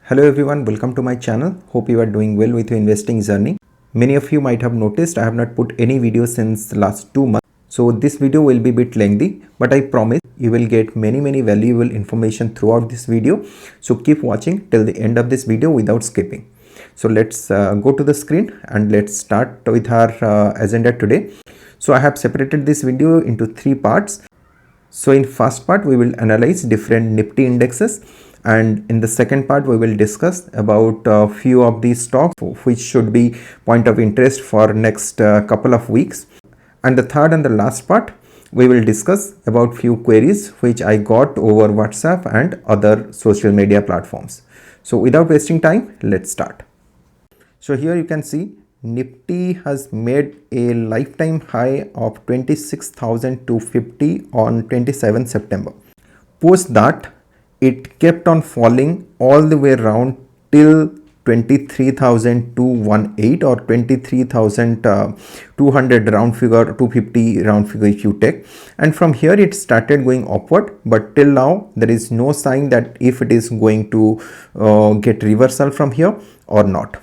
Hello everyone, welcome to my channel. Hope you are doing well with your investing journey. Many of you might have noticed I have not put any video since the last 2 months. So this video will be a bit lengthy, but I promise you will get many valuable information throughout this video. So keep watching till the end of this video without skipping. So let's go to the screen and let's start with our agenda today. So I have separated this video into 3 parts. So in first part we will analyze different Nifty indexes, and in the second part we will discuss about a few of these stocks which should be point of interest for next couple of weeks, and the third and the last part we will discuss about few queries which I got over WhatsApp and other social media platforms. So without wasting time, let's start. So here you can see Nifty has made a lifetime high of 26,250 on 27 September. Post that, it kept on falling all the way around till 23,218 or 23,200 round figure, 250 round figure if you take, and from here it started going upward, but till now there is no sign that if it is going to get reversal from here or not.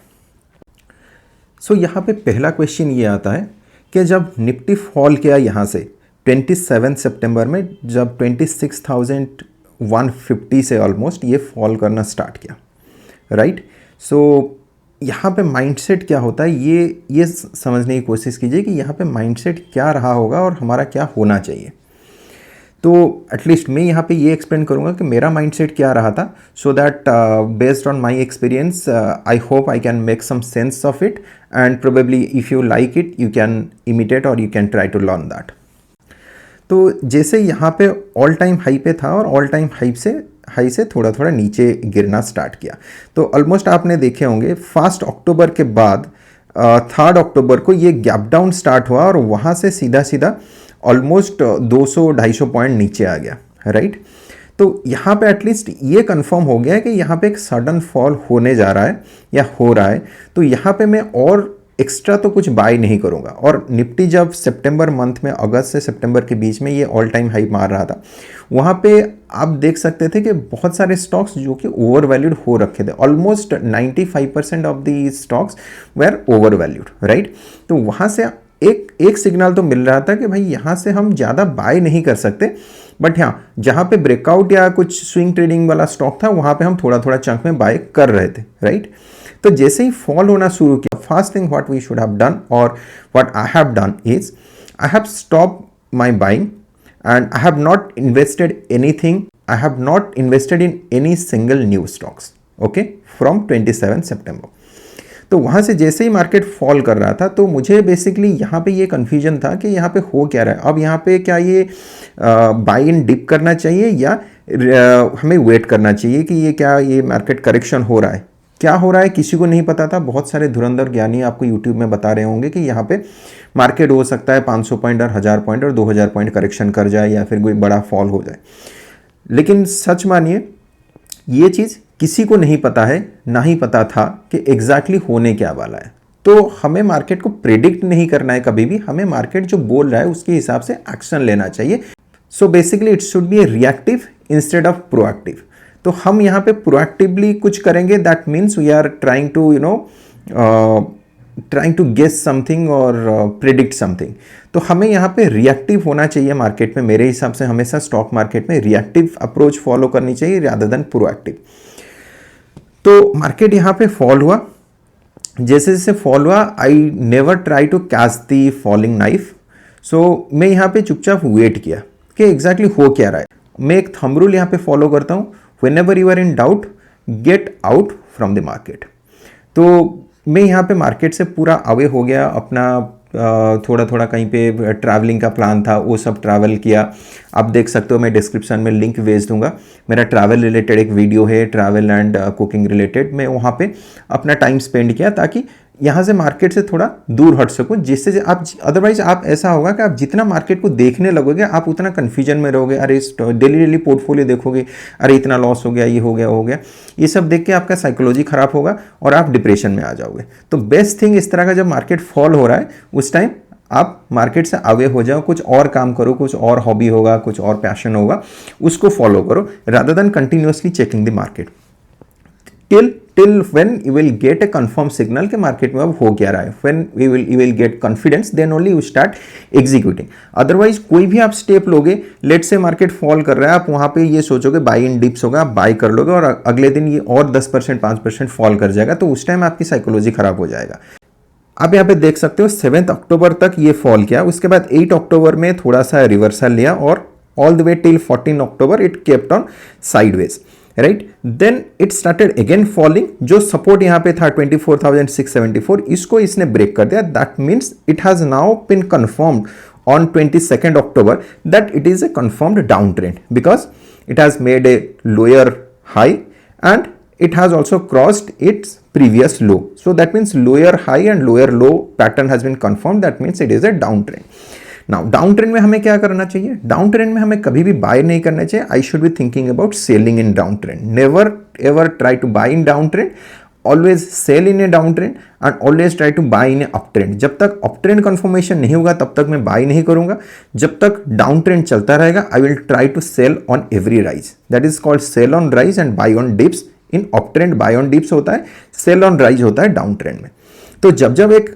सो यहाँ पे पहला question ये आता है कि जब Nifty fall किया यहाँ से 27 सितंबर में, जब 26,150 से ऑलमोस्ट ये फॉल करना स्टार्ट किया, राइट। सो यहाँ पे माइंडसेट क्या होता है ये समझने की कोशिश कीजिए कि यहाँ पे माइंडसेट क्या रहा होगा और हमारा क्या होना चाहिए। तो एटलीस्ट मैं यहाँ पे ये एक्सप्लेन करूँगा कि मेरा माइंडसेट क्या रहा था, so that based on my experience I hope I can make some sense of it, and probably if you like it you can imitate or you can try to learn that. तो जैसे यहाँ पे all time high पे था और all time high से थोड़ा थोड़ा नीचे गिरना स्टार्ट किया, तो ऑलमोस्ट आपने देखे होंगे 1 अक्टूबर के बाद 3 अक्टूबर को ये गैप डाउन स्टार्ट हुआ और वहाँ से सीधा ऑलमोस्ट 200-250 पॉइंट नीचे आ गया, राइट। तो यहाँ पे एटलीस्ट ये कंफर्म हो गया है कि यहाँ पे एक सडन फॉल होने जा रहा है या हो रहा है, तो यहाँ पे मैं और एक्स्ट्रा तो कुछ बाय नहीं करूँगा। और निफ्टी जब सितंबर मंथ में, अगस्त से सितंबर के बीच में ये ऑल टाइम हाई मार रहा था, वहाँ पे आप देख सकते थे कि बहुत सारे स्टॉक्स जो कि ओवर वैल्यूड हो रखे थे, almost 95% of the stocks were over valued, right. तो वहाँ से एक सिग्नल तो मिल रहा था कि भाई यहाँ से हम ज़्यादा बाय नहीं कर सकते, बट हाँ जहाँ पे ब्रेकआउट या कुछ स्विंग ट्रेडिंग वाला स्टॉक था वहाँ पे हम थोड़ा चंक में बाय कर रहे थे, राइट। तो जैसे ही फॉल होना शुरू किया, first thing what we should have done or what I have done is I have stop my buying and I have not invested anything, I have not invested in any single new stocks, okay, from 27 September. तो वहाँ से जैसे ही market fall कर रहा था तो मुझे basically यहाँ पे ये कन्फ्यूजन था कि यहाँ पे हो क्या रहा है। अब यहाँ पे क्या ये बाई इन डिप करना चाहिए या हमें वेट करना चाहिए कि ये मार्केट करेक्शन हो रहा है, क्या हो रहा है किसी को नहीं पता था। बहुत सारे धुरंधर ज्ञानी आपको यूट्यूब में बता रहे होंगे कि यहाँ पे मार्केट हो सकता है 500 पॉइंट और 1000 पॉइंट और 2000 पॉइंट करेक्शन कर जाए या फिर कोई बड़ा फॉल हो जाए, लेकिन सच मानिए ये चीज़ किसी को नहीं पता है, ना ही पता था कि एग्जैक्टली होने क्या वाला है। तो हमें मार्केट को प्रेडिक्ट नहीं करना है कभी भी, हमें मार्केट जो बोल रहा है उसके हिसाब से एक्शन लेना चाहिए। So basically it should be a reactive instead of proactive. तो हम यहाँ पे प्रोएक्टिवली कुछ करेंगे, that means we are trying to guess something और प्रेडिक्ट समथिंग। तो हमें यहाँ पे रिएक्टिव होना चाहिए मार्केट में, मेरे हिसाब से हमेशा स्टॉक मार्केट में रिएक्टिव अप्रोच फॉलो करनी चाहिए रादर देन प्रोएक्टिव। तो मार्केट यहाँ पे फॉल हुआ, जैसे फॉल हुआ I never try to catch the falling knife. So मैं यहाँ पे चुपचाप वेट किया कि एग्जैक्टली हो क्या रहा है। मैं एक थंब रूल यहाँ पे फॉलो करता हूँ, whenever you are in doubt get out from the market. तो मैं यहाँ पे मार्केट से पूरा अवे हो गया, अपना थोड़ा कहीं पे ट्रैवलिंग का प्लान था वो सब ट्रैवल किया। आप देख सकते हो, मैं डिस्क्रिप्शन में लिंक भेज दूंगा, मेरा ट्रैवल रिलेटेड एक वीडियो है, ट्रैवल एंड कुकिंग रिलेटेड। मैं वहाँ पे अपना टाइम स्पेंड किया ताकि यहाँ से मार्केट से थोड़ा दूर हट सकूँ, जिससे आप अदरवाइज आप ऐसा होगा कि आप जितना मार्केट को देखने लगोगे आप उतना कन्फ्यूजन में रहोगे। अरे डेली पोर्टफोलियो देखोगे, अरे इतना लॉस हो गया, ये हो गया, वो हो गया, ये सब देख के आपका साइकोलॉजी खराब होगा और आप डिप्रेशन में आ जाओगे। तो बेस्ट थिंग इस तरह का जब मार्केट फॉल हो रहा है उस टाइम आप मार्केट से अवे हो जाओ, कुछ और काम करो, कुछ और हॉबी होगा, कुछ और पैशन होगा, उसको फॉलो करो rather than continuously checking the market. till when you will get a confirm signal कि मार्केट में अब हो क्या रहा है, when you will get confidence then only you start executing. Otherwise कोई भी आप स्टेप लोगे, लेट से मार्केट फॉल कर रहा है, आप वहां पे ये सोचोगे बाई इन डिप्स होगा, आप बाई कर लोगे और अगले दिन ये और 10% 5% फॉल कर जाएगा, तो उस टाइम आपकी साइकोलॉजी खराब हो जाएगा. आप यहाँ पे देख सकते हो 7 अक्टूबर तक ये फॉल किया, उसके बाद 8 अक्टूबर में थोड़ा सा रिवर्सल लिया और all the way till 14 October it kept on sideways, right. Then it started again falling. जो सपोर्ट यहाँ पे था 24,674, इसको इसने ब्रेक कर दिया. That means it has now been confirmed on 22nd October that it is a confirmed downtrend because it has made a lower high and it has also crossed its previous low. So that means lower high and lower low pattern has been confirmed. That means it is a downtrend. Now downtrend में हमें क्या करना चाहिए? Downtrend में हमें कभी भी buy नहीं करना चाहिए. I should be thinking about selling in downtrend. Never ever try to buy in downtrend. Always sell in a downtrend and always try to buy in a uptrend. जब तक uptrend confirmation नहीं होगा तब तक मैं buy नहीं करूंगा. जब तक downtrend चलता रहेगा I will try to sell on every rise. That is called sell on rise and buy on dips. In uptrend buy on dips होता है, sell on rise होता है downtrend में. तो जब जब एक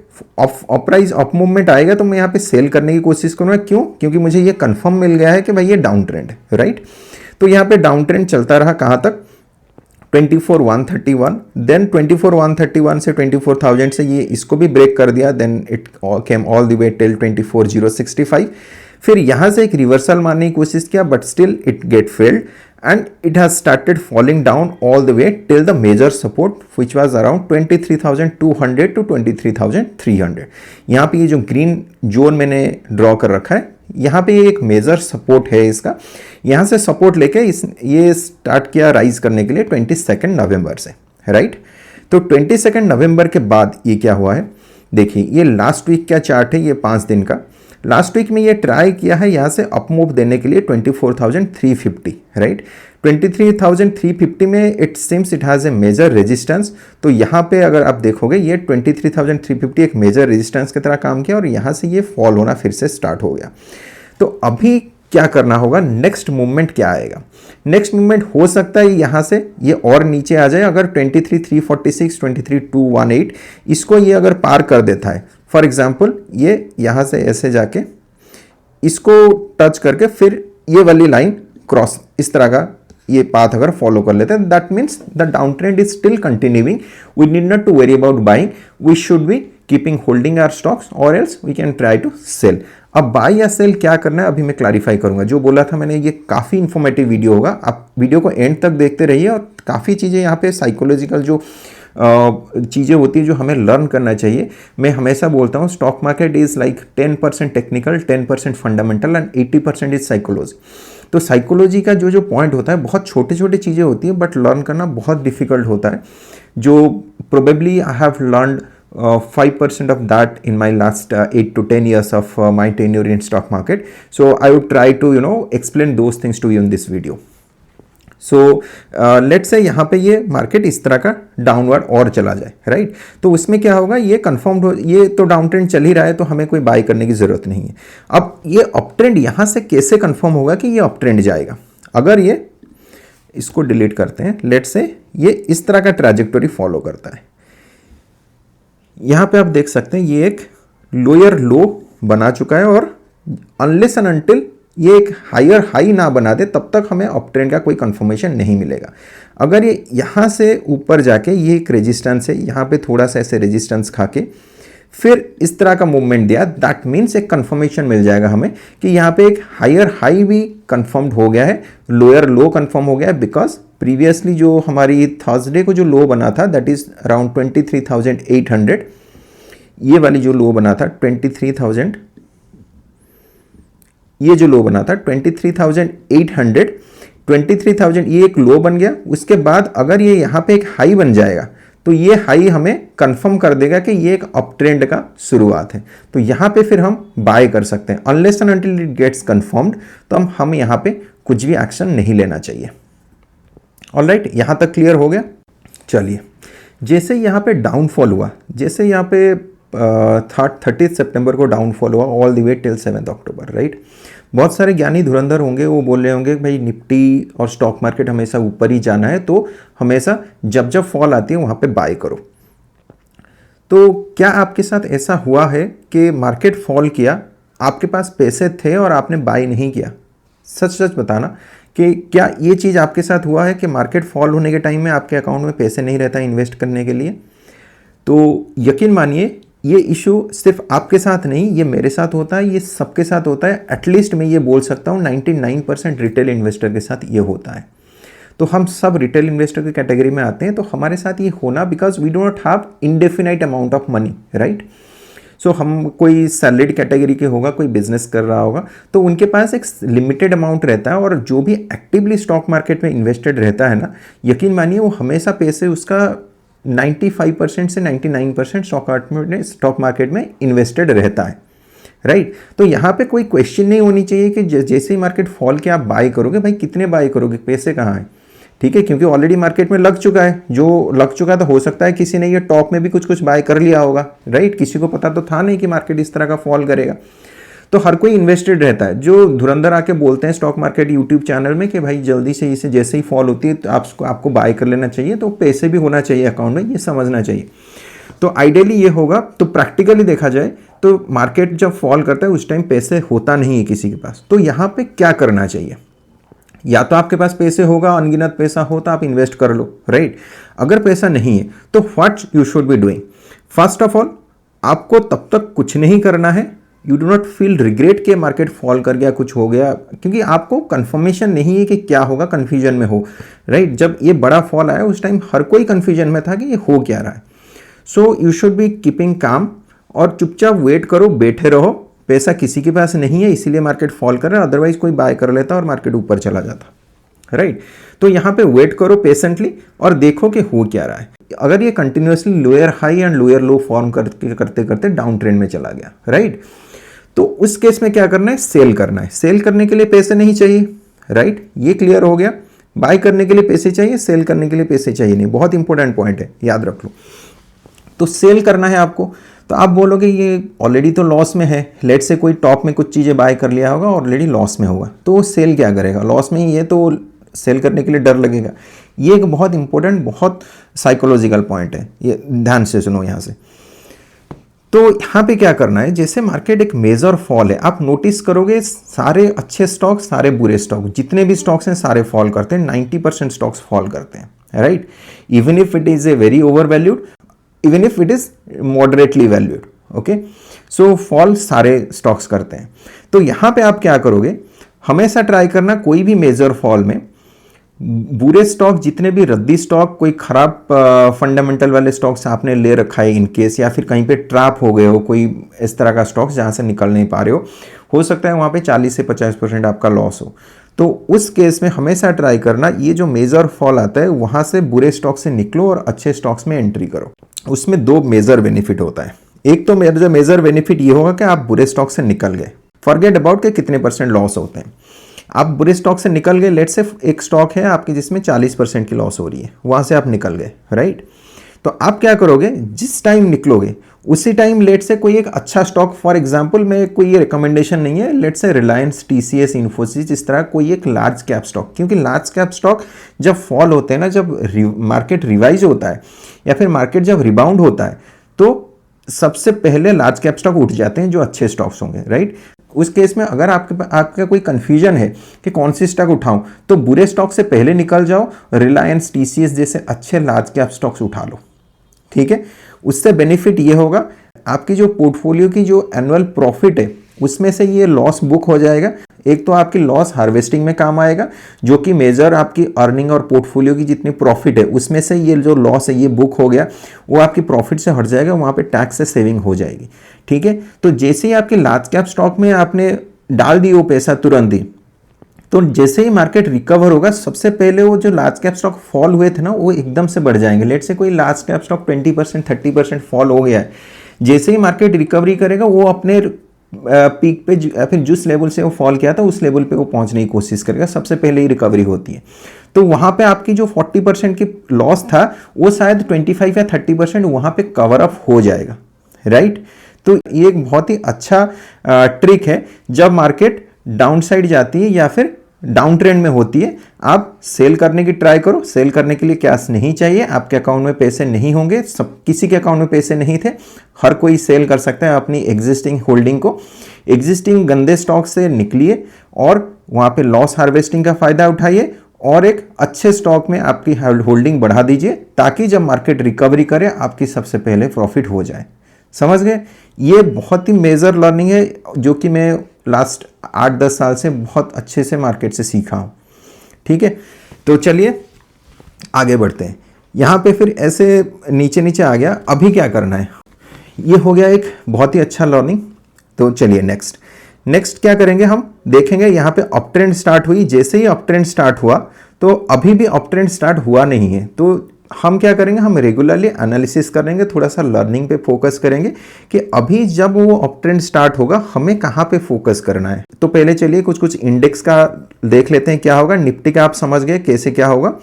अपराइज अप मूवमेंट आएगा तो मैं यहाँ पे सेल करने की कोशिश करूंगा. क्यों? क्योंकि मुझे ये कंफर्म मिल गया है कि भाई ये डाउन ट्रेंड है, राइट. तो यहाँ पे डाउन ट्रेंड चलता रहा कहाँ तक? 24,131. देन 24,131 से 24,000 से ये इसको भी ब्रेक कर दिया. Then it came all the way till 24,065. फिर यहाँ से एक रिवर्सल मारने की कोशिश किया but still it get failed and it has started falling down all the way till the major support which was around 23,200 to 23,300. यहाँ पे ये जो ग्रीन जोन मैंने ड्रॉ कर रखा है, यहाँ पे एक मेजर सपोर्ट है इसका. यहाँ से सपोर्ट लेके ये स्टार्ट किया राइज करने के लिए 22 नवंबर से, राइट. तो 22 नवंबर के बाद ये क्या हुआ है, देखिए ये लास्ट वीक का चार्ट है, ये 5 दिन का. लास्ट वीक में ये ट्राई किया है यहाँ से अप मूव देने के लिए 24,350, राइट. 23,350 में it seems it has a major resistance. तो यहाँ पे अगर आप देखोगे ये 23,350 एक मेजर रेजिस्टेंस की तरह काम किया और यहाँ से ये फॉल होना फिर से स्टार्ट हो गया. तो अभी क्या करना होगा, नेक्स्ट मूवमेंट क्या आएगा? नेक्स्ट मूवमेंट हो सकता है यहाँ से ये और नीचे आ जाए. अगर 23,346, 23,218 इसको ये अगर पार कर देता है, फॉर एग्जाम्पल ये यहाँ से ऐसे जाके इसको टच करके फिर ये वाली लाइन क्रॉस इस तरह का ये पाथ अगर फॉलो कर लेते हैं, that means the down trend is still continuing. We need not to worry about buying, we should be keeping holding our stocks or else we can try to sell. अब buy या sell क्या करना है अभी मैं clarify करूंगा. जो बोला था मैंने, ये काफ़ी इंफॉर्मेटिव वीडियो होगा, आप वीडियो को एंड तक देखते रहिए और काफ़ी चीज़ें यहाँ पे साइकोलॉजिकल जो चीज़ें होती है जो हमें लर्न करना चाहिए. मैं हमेशा बोलता हूँ stock market is like 10% technical, 10% fundamental and 80% is psychology. तो साइकोलॉजी का जो पॉइंट होता है बहुत छोटे छोटे चीज़ें होती है बट लर्न करना बहुत डिफिकल्ट होता है. जो probably I have learned 5% of that in my last 8 to 10 years of my tenure in stock market. So I would try to explain those things to you in this video. So let's say यहाँ पे ये market इस तरह का downward और चला जाए, right. तो उसमें क्या होगा, ये कंफर्म्ड हो, ये तो डाउन ट्रेंड चल ही रहा है तो हमें कोई बाय करने की जरूरत नहीं है. अब ये अप ट्रेंड यहाँ से कैसे कंफर्म होगा कि ये अप ट्रेंड जाएगा? अगर ये इसको डिलीट करते हैं, लेट्स से ये इस तरह का ट्रैजेक्टरी फॉलो करता है. यहाँ पे आप देख सकते हैं ये एक लोअर लो बना चुका है और अनलेस एंड अनटिल ये एक हायर हाई ना बना दे तब तक हमें अप ट्रेंड का कोई कंफर्मेशन नहीं मिलेगा. अगर ये यहाँ से ऊपर जाके ये एक रेजिस्टेंस है, यहाँ पे थोड़ा सा ऐसे रेजिस्टेंस खा के फिर इस तरह का मूवमेंट दिया, दैट मीन्स एक कंफर्मेशन मिल जाएगा हमें कि यहाँ पे एक हायर हाई भी कंफर्म्ड हो गया है, लोअर लो कंफर्म हो गया है. बिकॉज प्रीवियसली जो हमारी थर्सडे को जो लो बना था दैट इज अराउंड 23,800. ये वाली जो लो बना था 23,000, ये जो लो बना था 23,800, 23,000 ये एक लो बन गया. उसके बाद अगर ये यहाँ पे एक हाई बन जाएगा तो ये हाई हमें कंफर्म कर देगा कि ये एक अप ट्रेंड का शुरुआत है. तो यहाँ पे फिर हम बाय कर सकते हैं. Unless and until it gets confirmed तो हम यहाँ पे कुछ भी एक्शन नहीं लेना चाहिए. ऑलराइट, यहाँ तक क्लियर हो गया. चलिए, जैसे यहाँ पे डाउनफॉल हुआ, जैसे यहाँ पे 30 सितंबर को डाउनफॉल हुआ all the way till 7 October, right. बहुत सारे ज्ञानी धुरंधर होंगे, वो बोल रहे होंगे भाई निफ्टी और स्टॉक मार्केट हमेशा ऊपर ही जाना है, तो हमेशा जब जब फॉल आती है वहाँ पे बाय करो। तो क्या आपके साथ ऐसा हुआ है कि मार्केट फॉल किया, आपके पास पैसे थे और आपने बाय नहीं किया? सच सच बताना कि क्या ये चीज़ आपके साथ हुआ है कि मार्केट फॉल होने के टाइम में आपके अकाउंट में पैसे नहीं रहता इन्वेस्ट करने के लिए? तो यकीन मानिए ये इशू सिर्फ आपके साथ नहीं, ये मेरे साथ होता है, ये सबके साथ होता है। एटलीस्ट मैं ये बोल सकता हूँ 99% रिटेल इन्वेस्टर के साथ ये होता है। तो हम सब रिटेल इन्वेस्टर की कैटेगरी में आते हैं, तो हमारे साथ ये होना because we do not have indefinite amount of money, right. So हम कोई सैलरीड कैटेगरी के होगा, कोई बिजनेस कर रहा होगा, तो उनके पास एक लिमिटेड अमाउंट रहता है, और जो भी एक्टिवली स्टॉक मार्केट में इन्वेस्टेड रहता है ना, यकीन मानिए वो हमेशा पैसे उसका 95% से 99% स्टॉक मार्केट में इन्वेस्टेड रहता है, राइट। तो यहाँ पे कोई क्वेश्चन नहीं होनी चाहिए कि जैसे ही मार्केट फॉल के आप बाय करोगे, भाई कितने बाय करोगे, पैसे कहाँ हैं, ठीक है, क्योंकि ऑलरेडी मार्केट में लग चुका है। जो लग चुका है तो हो सकता है किसी ने ये टॉप में भी कुछ कुछ बाय कर लिया होगा, राइट। किसी को पता तो था नहीं कि मार्केट इस तरह का फॉल करेगा। तो हर कोई इन्वेस्टेड रहता है। जो धुरंधर आके बोलते हैं स्टॉक मार्केट यूट्यूब चैनल में कि भाई जल्दी से इसे जैसे ही फॉल होती है तो आपको बाय कर लेना चाहिए, तो पैसे भी होना चाहिए अकाउंट में, ये समझना चाहिए। तो आइडियली ये होगा, तो प्रैक्टिकली देखा जाए तो मार्केट जब फॉल करता है उस टाइम पैसे होता नहीं है किसी के पास। तो यहाँ पे क्या करना चाहिए? या तो आपके पास पैसे होगा, अनगिनत पैसा हो तो आप इन्वेस्ट कर लो, राइट। अगर पैसा नहीं है तो what you should be doing? First of all आपको तब तक कुछ नहीं करना है। You do not feel regret कि मार्केट फॉल कर गया, कुछ हो गया, क्योंकि आपको कंफर्मेशन नहीं है कि क्या होगा, कंफ्यूजन में हो, राइट। जब ये बड़ा फॉल आया उस टाइम हर कोई कंफ्यूजन में था कि ये हो क्या रहा है। So you should be keeping काम, और चुपचाप वेट करो, बैठे रहो। पैसा किसी के पास नहीं है इसीलिए मार्केट फॉल कर रहा है, अदरवाइज कोई बाय कर लेता और मार्केट ऊपर चला जाता, राइट। तो यहाँ पे वेट करो पेशेंटली और देखो कि हो क्या रहा है। अगर ये continuously lower high and lower low form करते करते डाउन ट्रेंड में चला गया, राइट, तो उस केस में क्या करना है? सेल करना है। सेल करने के लिए पैसे नहीं चाहिए, राइट, ये क्लियर हो गया। बाय करने के लिए पैसे चाहिए, सेल करने के लिए पैसे चाहिए नहीं। बहुत इंपॉर्टेंट पॉइंट है, याद रख लो। तो सेल करना है आपको, तो आप बोलोगे ये ऑलरेडी तो लॉस में है, लेट से कोई टॉप में कुछ चीज़ें बाय कर लिया होगा, ऑलरेडी लॉस में होगा, तो वो सेल क्या करेगा? लॉस में ही है तो सेल करने के लिए डर लगेगा। ये एक बहुत इंपॉर्टेंट, बहुत साइकोलॉजिकल पॉइंट है, ये ध्यान से सुनो यहाँ से। तो यहाँ पे क्या करना है, जैसे मार्केट एक मेजर फॉल है, आप नोटिस करोगे सारे अच्छे स्टॉक, सारे बुरे स्टॉक, जितने भी स्टॉक्स हैं सारे फॉल करते हैं। 90% स्टॉक्स फॉल करते हैं, right. Even if it is a very over valued, even if it is moderately valued, okay. So fall सारे स्टॉक्स करते हैं। तो यहाँ पे आप क्या करोगे, हमेशा ट्राई करना कोई भी मेजर फॉल में बुरे स्टॉक, जितने भी रद्दी स्टॉक, कोई खराब फंडामेंटल वाले स्टॉक्स आपने ले रखा है इनकेस, या फिर कहीं पे ट्रैप हो गए हो, कोई इस तरह का स्टॉक्स जहाँ से निकल नहीं पा रहे हो सकता है वहाँ पे 40 से 50% आपका लॉस हो। तो उस केस में हमेशा ट्राई करना, ये जो मेजर फॉल आता है वहाँ से बुरे स्टॉक से निकलो और अच्छे स्टॉक्स में एंट्री करो। उसमें दो मेजर बेनिफिट होता है। एक तो जो मेजर बेनिफिट ये होगा कि आप बुरे स्टॉक से निकल गए, फॉरगेट अबाउट के कितने % लॉस होते हैं। आप बुरे स्टॉक से निकल गए, लेट से एक स्टॉक है आपकी जिसमें 40% की लॉस हो रही है, वहाँ से आप निकल गए, राइट। तो आप क्या करोगे, जिस टाइम निकलोगे उसी टाइम लेट से कोई एक अच्छा स्टॉक, फॉर एग्जांपल मैं कोई ये रिकमेंडेशन नहीं है, लेट से रिलायंस, TCS, इन्फोसिस, इस तरह कोई एक लार्ज कैप स्टॉक, क्योंकि लार्ज कैप स्टॉक जब फॉल होते हैं ना, जब मार्केट रिवाइज होता है या फिर मार्केट जब रिबाउंड होता है, तो सबसे पहले लार्ज कैप स्टॉक उठ जाते हैं जो अच्छे स्टॉक्स होंगे, राइट। उस केस में अगर आपका कोई कंफ्यूजन है कि कौन सी स्टॉक उठाऊं, तो बुरे स्टॉक से पहले निकल जाओ, रिलायंस, TCS जैसे अच्छे लार्ज कैप स्टॉक्स उठा लो, ठीक है। उससे बेनिफिट ये होगा, आपकी जो पोर्टफोलियो की जो एनुअल प्रॉफिट है उसमें से ये लॉस बुक हो जाएगा। एक तो आपकी लॉस हार्वेस्टिंग में काम आएगा, जो कि मेजर आपकी अर्निंग और पोर्टफोलियो की जितनी प्रॉफिट है उसमें से ये जो लॉस है ये बुक हो गया, वो आपकी प्रॉफिट से हट जाएगा, वहाँ पे टैक्स से सेविंग हो जाएगी, ठीक है। तो जैसे ही आपके लार्ज कैप स्टॉक में आपने डाल दी वो पैसा तुरंत ही, तो जैसे ही मार्केट रिकवर होगा, सबसे पहले वो जो लार्ज कैप स्टॉक फॉल हुए थे ना, वो एकदम से बढ़ जाएंगे। लेट से कोई लार्ज कैप स्टॉक 20%, 30% फॉल हो गया है, जैसे ही मार्केट रिकवरी करेगा वो अपने पीक पे या फिर जिस लेवल से वो फॉल किया था उस लेवल पे वो पहुंचने की कोशिश करेगा, सबसे पहले ही रिकवरी होती है। तो वहां पे आपकी जो 40% की लॉस था वो शायद 25 या 30% वहां पे कवर अप हो जाएगा, राइट। तो ये एक बहुत ही अच्छा ट्रिक है। जब मार्केट डाउन साइड जाती है या फिर डाउन ट्रेंड में होती है, आप सेल करने की ट्राई करो। सेल करने के लिए कैश नहीं चाहिए, आपके अकाउंट में पैसे नहीं होंगे, सब किसी के अकाउंट में पैसे नहीं थे, हर कोई सेल कर सकता है अपनी एग्जिस्टिंग होल्डिंग को। एग्जिस्टिंग गंदे स्टॉक से निकलिए और वहाँ पे लॉस हार्वेस्टिंग का फायदा उठाइए और एक अच्छे स्टॉक में आपकी होल्डिंग बढ़ा दीजिए, ताकि जब मार्केट रिकवरी करे आपकी सबसे पहले प्रॉफिट हो जाए। समझ गए? ये बहुत ही मेजर लर्निंग है जो कि मैं लास्ट 8-10 साल से बहुत अच्छे से मार्केट से सीखा हूँ। ठीक है, तो चलिए आगे बढ़ते हैं। यहाँ पे फिर ऐसे नीचे नीचे आ गया, अभी क्या करना है, ये हो गया एक बहुत ही अच्छा लर्निंग। तो चलिए नेक्स्ट क्या करेंगे, हम देखेंगे यहाँ पे अप ट्रेंड स्टार्ट हुई। जैसे ही अप ट्रेंड स्टार्ट हुआ, तो अभी भी अप ट्रेंड स्टार्ट हुआ नहीं है, तो हम क्या करेंगे, हम रेगुलरली एनालिसिस करेंगे, थोड़ा सा लर्निंग पे फोकस करेंगे कि अभी जब वो अप ट्रेंड स्टार्ट होगा हमें कहाँ पे फोकस करना है। तो पहले चलिए कुछ इंडेक्स का देख लेते हैं क्या होगा। निफ्टी का आप समझ गए कैसे क्या होगा।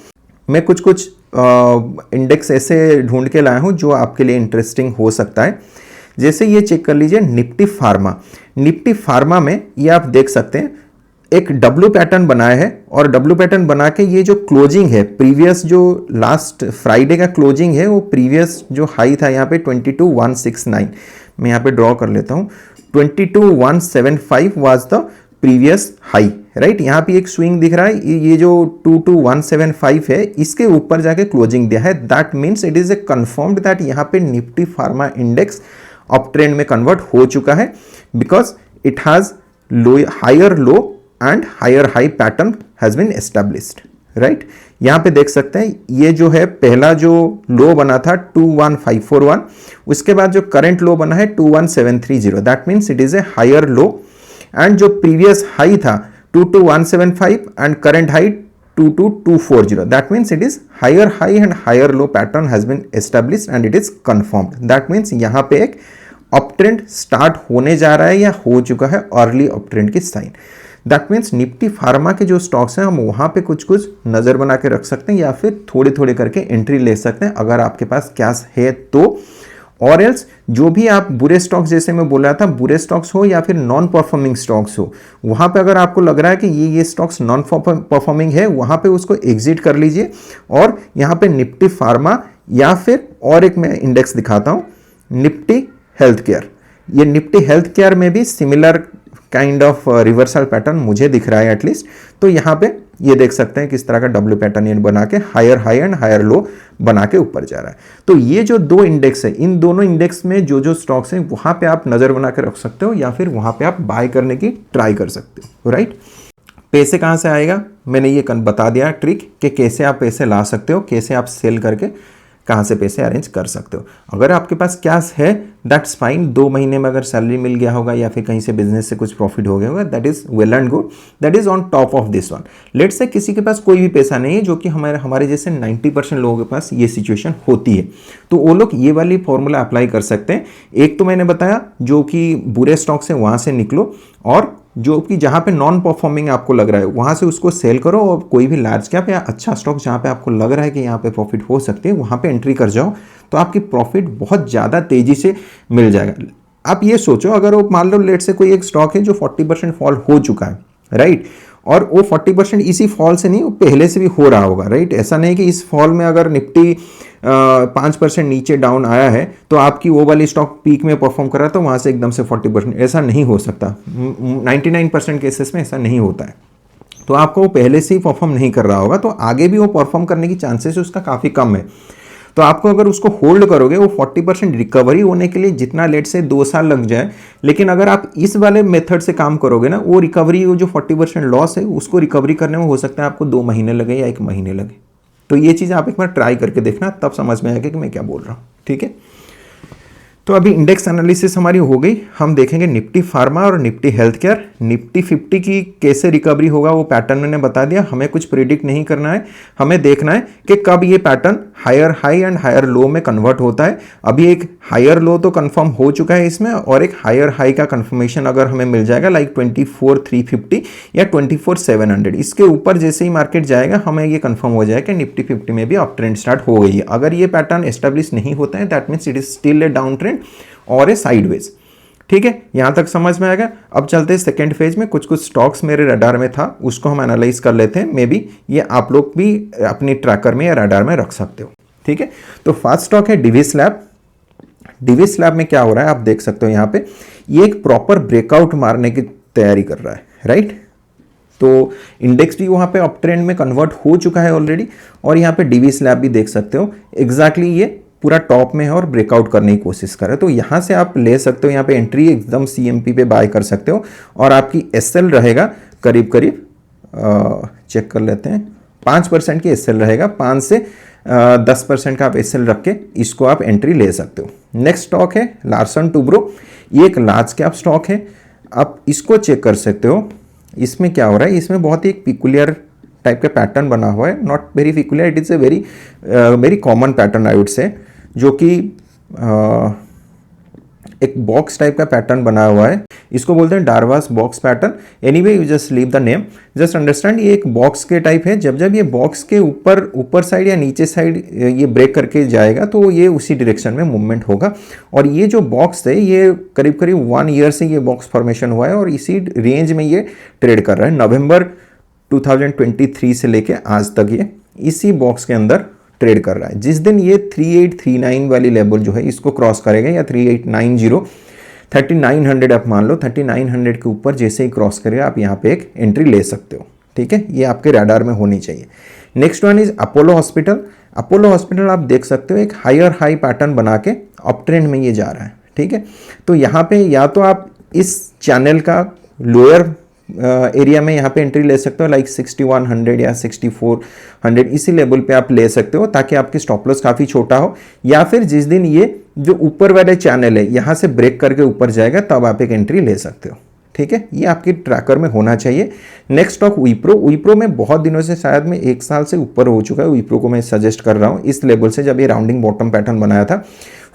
मैं कुछ इंडेक्स ऐसे ढूंढ के लाया हूँ जो आपके लिए इंटरेस्टिंग हो सकता है। जैसे ये चेक कर लीजिए, निफ्टी फार्मा। निफ्टी फार्मा में ये आप देख सकते हैं एक डब्ल्यू पैटर्न बनाया है, और डब्ल्यू पैटर्न बना के ये जो क्लोजिंग है, प्रीवियस जो लास्ट फ्राइडे का क्लोजिंग है, वो प्रीवियस जो हाई था यहाँ पे 22,169, मैं यहाँ पे ड्रॉ कर लेता हूँ, 22,175 was the previous high, right. यहाँ पे एक स्विंग दिख रहा है, ये जो 22,175 है इसके ऊपर जाके क्लोजिंग दिया है। That means it is a confirmed that यहाँ पे Nifty pharma index up trend में कन्वर्ट हो चुका है, because it has higher low and higher high pattern has been established, right. यहाँ पे देख सकते हैं ये जो है पहला जो लो बना था 21,541, उसके बाद जो करंट लो बना है 21,730, that means it is a higher low. And जो प्रीवियस हाई था 22,175 and current high 22,240, that means it is higher high and higher low pattern has been established and it is confirmed. That means यहाँ पे एक up trend start होने जा रहा है या हो चुका है, अर्ली अप ट्रेंड की sign. That means Nifty pharma के जो स्टॉक्स हैं हम वहाँ पे कुछ नज़र बना के रख सकते हैं, या फिर थोड़े थोड़े करके एंट्री ले सकते हैं अगर आपके पास कैश है तो। और एल्स जो भी आप बुरे स्टॉक्स, जैसे मैं बोल रहा था, बुरे स्टॉक्स हो या फिर नॉन परफॉर्मिंग स्टॉक्स हो, वहाँ पे अगर आपको लग रहा है कि ये स्टॉक्स नॉन परफॉर्मिंग है, वहाँ पे उसको एग्जिट कर लीजिए। और यहाँ पे निफ्टी फार्मा या फिर और एक मैं इंडेक्स दिखाता हूँ, निफ्टी हेल्थ केयर। ये निफ्टी हेल्थ केयर में भी similar kind of reversal pattern मुझे दिख रहा है एटलीस्ट। तो यहाँ पे ये देख सकते हैं किस तरह का डब्ल्यू पैटर्न ये बना के higher high and higher low बना के ऊपर जा रहा है। तो ये जो दो इंडेक्स है, इन दोनों इंडेक्स में जो स्टॉक्स हैं वहाँ पे आप नज़र बना के रख सकते हो, या फिर वहाँ पे आप बाय करने की ट्राई कर सकते हो, राइट। पैसे कहाँ से आएगा, मैंने ये बता दिया ट्रिक कि कैसे आप पैसे ला सकते हो, कैसे आप सेल करके कहाँ से पैसे अरेंज कर सकते हो। अगर आपके पास कैश है दैट्स फाइन, 2 महीने में अगर सैलरी मिल गया होगा या फिर कहीं से बिजनेस से कुछ प्रॉफिट हो गया होगा, that is well and good, that is on top of this one. Let's say किसी के पास कोई भी पैसा नहीं है, जो कि हमारे जैसे 90% लोगों के पास ये सिचुएशन होती है, तो वो लोग ये वाली फॉर्मूला अप्लाई कर सकते हैं। एक तो मैंने बताया जो कि बुरे स्टॉक से वहाँ से निकलो, और जो कि जहाँ पे नॉन परफॉर्मिंग आपको लग रहा है वहाँ से उसको सेल करो, और कोई भी लार्ज कैप या अच्छा स्टॉक जहाँ पे आपको लग रहा है कि यहाँ पे प्रॉफिट हो सकती है वहाँ पे एंट्री कर जाओ, तो आपकी प्रॉफिट बहुत ज़्यादा तेज़ी से मिल जाएगा। आप ये सोचो, अगर वो मान लो लेट से कोई एक स्टॉक है जो 40% फॉल हो चुका है, राइट, और वो 40% इसी फॉल से नहीं, वो पहले से भी हो रहा होगा, राइट। ऐसा नहीं कि इस फॉल में अगर निफ्टी 5% नीचे डाउन आया है तो आपकी वो वाली स्टॉक पीक में परफॉर्म कर रहा है तो वहाँ से एकदम से 40%, ऐसा नहीं हो सकता। 99% केसेस में ऐसा नहीं होता है। तो आपको वो पहले से ही परफॉर्म नहीं कर रहा होगा, तो आगे भी वो परफॉर्म करने की चांसेस उसका काफ़ी कम है। तो आपको अगर उसको होल्ड करोगे, वो 40% रिकवरी होने के लिए जितना लेट से 2 साल लग जाए, लेकिन अगर आप इस वाले मेथड से काम करोगे ना, वो रिकवरी, वो जो 40% लॉस है उसको रिकवरी करने में हो सकता है आपको 2 महीने लगे या 1 महीने लगे। तो ये चीज़ आप एक बार ट्राई करके देखना, तब समझ में आएगा कि मैं क्या बोल रहा हूँ, ठीक है। तो अभी इंडेक्स एनालिसिस हमारी हो गई, हम देखेंगे निफ्टी फार्मा और निफ्टी हेल्थ केयर निफ्टी 50 की कैसे रिकवरी होगा वो पैटर्न मैंने बता दिया। हमें कुछ प्रिडिक्ट नहीं करना है, हमें देखना है कि कब ये pattern higher high and higher low में कन्वर्ट होता है। अभी एक हायर लो तो कंफर्म हो चुका है इसमें, और एक हायर हाई का कंफर्मेशन अगर हमें मिल जाएगा लाइक 24,350 या 24,700, इसके ऊपर जैसे ही मार्केट जाएगा हमें ये कंफर्म हो जाएगा कि निफ्टी 50 में भी अप ट्रेंड स्टार्ट हो गई है। अगर ये पैटर्न एस्टेब्लिश नहीं होता है that means it is still a down trend और ए साइडवेज। ठीक है, यहां तक समझ में आएगा। अब चलते हैं सेकेंड फेज में। कुछ स्टॉक्स मेरे रडार में था, उसको हम एनालाइज कर लेते हैं। मे बी ये आप लोग भी अपनी ट्रैकर में या रडार में रख सकते हो। ठीक है, तो फर्स्ट स्टॉक है डिविस लैब। डिविस लैब में क्या हो रहा है आप देख सकते हो यहाँ पे, ये एक प्रॉपर ब्रेकआउट मारने की तैयारी कर रहा है, राइट। तो इंडेक्स भी वहां पे अप ट्रेंड में कन्वर्ट हो चुका है ऑलरेडी, और यहाँ पे डिविस लैब भी देख सकते हो एग्जैक्टली ये पूरा टॉप में है और ब्रेकआउट करने की कोशिश कर रहे हो। तो यहाँ से आप ले सकते हो, यहाँ पे एंट्री एकदम सीएमपी पे बाय कर सकते हो, और आपकी एसएल रहेगा करीब करीब चेक कर लेते हैं 5% की एसएल रहेगा। 5 से 10% का आप एसएल रख के इसको आप एंट्री ले सकते हो। नेक्स्ट स्टॉक है लार्सन टुब्रो। ये एक लार्ज कैप स्टॉक है, आप इसको चेक कर सकते हो। इसमें क्या हो रहा है, इसमें बहुत ही एक पिकुलियर टाइप का पैटर्न बना हुआ है। Not very peculiar, it is a very common pattern I would say, जो कि एक बॉक्स टाइप का पैटर्न बना हुआ है। इसको बोलते हैं Darvas box pattern. Anyway you just leave the name, just understand ये एक बॉक्स के टाइप है। जब जब ये बॉक्स के ऊपर साइड या नीचे साइड ये ब्रेक करके जाएगा तो ये उसी डायरेक्शन में मूवमेंट होगा। और ये जो बॉक्स है ये करीब करीब 1 ईयर से ये बॉक्स फॉर्मेशन हुआ है और इसी रेंज में ये ट्रेड कर रहा है। नवंबर 2023 से लेके आज तक ये इसी बॉक्स के अंदर ट्रेड कर रहा है। जिस दिन ये 3839 वाली लेवल जो है इसको क्रॉस करेगा, या 3890 3900 आप मान लो, 3900 के ऊपर जैसे ही क्रॉस करेगा आप यहाँ पे एक एंट्री ले सकते हो। ठीक है, ये आपके रडार में होनी चाहिए। Next one is Apollo hospital. Apollo hospital आप देख सकते हो एक हायर हाई पैटर्न बना के अप ट्रेंड में ये जा रहा है। ठीक है, तो यहाँ पे या तो आप इस चैनल का लोअर एरिया में यहाँ पे एंट्री ले सकते हो लाइक 6100 या 6400, इसी लेवल पे आप ले सकते हो ताकि आपकी स्टॉप लॉस काफ़ी छोटा हो। या फिर जिस दिन ये जो ऊपर वाले चैनल है यहाँ से ब्रेक करके ऊपर जाएगा तब आप एक एंट्री ले सकते हो। ठीक है, ये आपकी ट्रैकर में होना चाहिए। Next stock Wipro. विप्रो में बहुत दिनों से, शायद में 1 साल से ऊपर हो चुका है, विप्रो को मैं सजेस्ट कर रहा हूँ इस लेवल से। जब ये राउंडिंग बॉटम पैटर्न बनाया था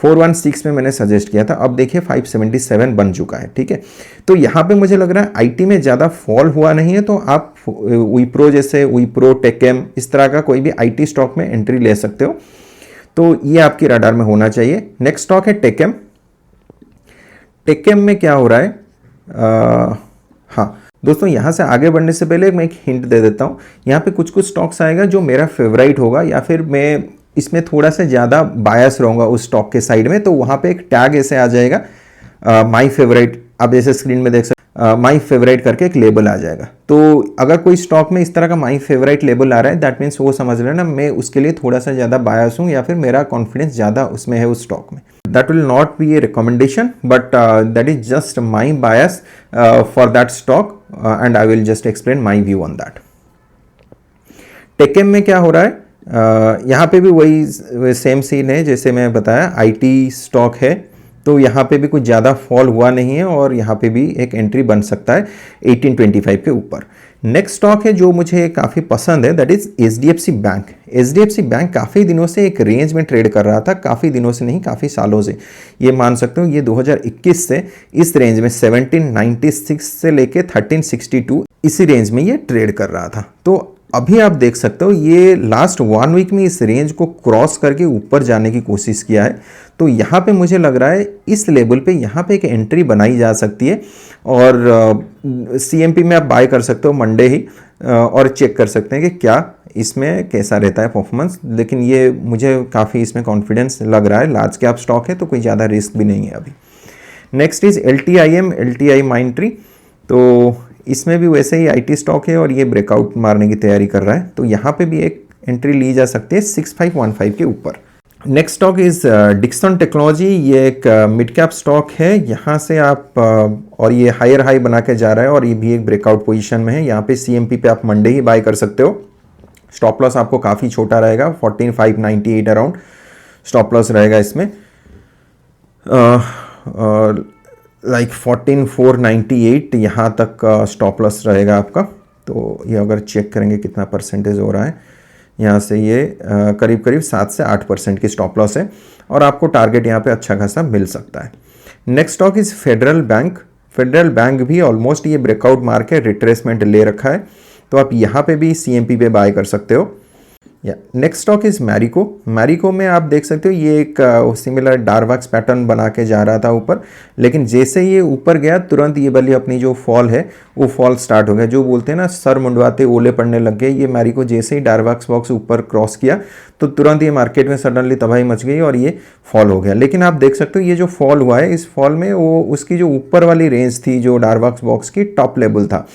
416 में मैंने सजेस्ट किया था, अब देखिए 577 बन चुका है। ठीक है, तो यहाँ पे मुझे लग रहा है आईटी में ज़्यादा फॉल हुआ नहीं है, तो आप विप्रो जैसे विप्रो, टेकेम, इस तरह का कोई भी आईटी स्टॉक में एंट्री ले सकते हो। तो ये आपकी रडार में होना चाहिए। नेक्स्ट स्टॉक है टेकेम। टेकेम में क्या हो रहा है, हाँ दोस्तों, यहाँ से आगे बढ़ने से पहले मैं एक हिंट दे देता हूँ। यहाँ पे कुछ स्टॉक्स आएगा जो मेरा फेवरेट होगा, या फिर मैं इसमें थोड़ा सा ज़्यादा बायस रहूँगा उस स्टॉक के साइड में, तो वहाँ पे एक टैग ऐसे आ जाएगा माई फेवरेट। आप जैसे स्क्रीन में देख सकते माई फेवरेट करके एक लेबल आ जाएगा। तो अगर कोई स्टॉक में इस तरह का माई फेवरेट लेबल आ रहा है दैट मीन्स वो समझ लेना मैं उसके लिए थोड़ा सा ज़्यादा बायस हूँ, या फिर मेरा कॉन्फिडेंस ज़्यादा उसमें है उस स्टॉक में। That will not be a recommendation, but that is just my bias for that stock, and I will just explain my view on that. टेकेम में क्या हो रहा है, यहाँ पे भी वही सेम सीन है जैसे मैं बताया, आईटी स्टॉक है, तो यहाँ पे भी कुछ ज़्यादा फॉल हुआ नहीं है और यहाँ पे भी एक एंट्री बन सकता है 1825 के ऊपर। नेक्स्ट स्टॉक है जो मुझे काफ़ी पसंद है, that is HDFC bank. HDFC bank काफ़ी दिनों से एक रेंज में ट्रेड कर रहा था, काफ़ी दिनों से नहीं, काफ़ी सालों से, ये मान सकते हो। ये 2021 से इस रेंज में 1796 से लेके 1362 इसी रेंज में ये ट्रेड कर रहा था। तो अभी आप देख सकते हो ये लास्ट 1 वीक में इस रेंज को क्रॉस करके ऊपर जाने की कोशिश किया है। तो यहाँ पे मुझे लग रहा है इस लेवल पे यहाँ पे एक एंट्री बनाई जा सकती है, और सीएमपी में आप बाय कर सकते हो मंडे ही, और चेक कर सकते हैं कि क्या इसमें कैसा रहता है परफॉर्मेंस। लेकिन ये मुझे काफ़ी इसमें कॉन्फिडेंस लग रहा है, लार्ज कैप स्टॉक है तो कोई ज़्यादा रिस्क भी नहीं है अभी। Next is LTIM, LTI माइंट्री। तो इसमें भी वैसे ही आईटी स्टॉक है और ये ब्रेकआउट मारने की तैयारी कर रहा है, तो यहाँ पे भी एक एंट्री ली जा सकती है 6515 के ऊपर। Next stock is Dixon technology. ये एक मिड कैप स्टॉक है, यहाँ से आप और ये हायर हाई बना के जा रहा है और ये भी एक ब्रेकआउट पोजीशन में है। यहाँ पे सीएमपी पे आप मंडे ही बाय कर सकते हो। स्टॉप लॉस आपको काफ़ी छोटा रहेगा, 14598 अराउंड स्टॉप लॉस रहेगा इसमें। लाइक 14,498 यहाँ तक का स्टॉप लॉस रहेगा आपका। तो ये अगर चेक करेंगे कितना परसेंटेज हो रहा है, यहाँ से ये करीब करीब 7 से 8% की स्टॉप लॉस है और आपको टारगेट यहाँ पे अच्छा खासा मिल सकता है। Next stock is federal bank. Federal bank भी ऑलमोस्ट ये ब्रेकआउट मार के रिट्रेसमेंट ले रखा है, तो आप यहाँ पे भी CMP पे बाय कर सकते हो। या next stock is Marico. Marico में आप देख सकते हो ये एक सिमिलर डार्वक्स पैटर्न बना के जा रहा था ऊपर, लेकिन जैसे ये ऊपर गया तुरंत ये वाली अपनी जो फॉल है वो फॉल स्टार्ट हो गया। जो बोलते हैं ना सर मुंडवाते ओले पड़ने लग गए, ये मैरिको जैसे ही डार्वक्स बॉक्स ऊपर क्रॉस किया तो तुरंत ये मार्केट में सडनली तबाही मच गई और ये फॉल हो गया। लेकिन आप देख सकते हो ये जो फॉल हुआ है, इस फॉल में वो उसकी जो ऊपर वाली रेंज थी जो डार्वक्स बॉक्स की टॉप लेवल था,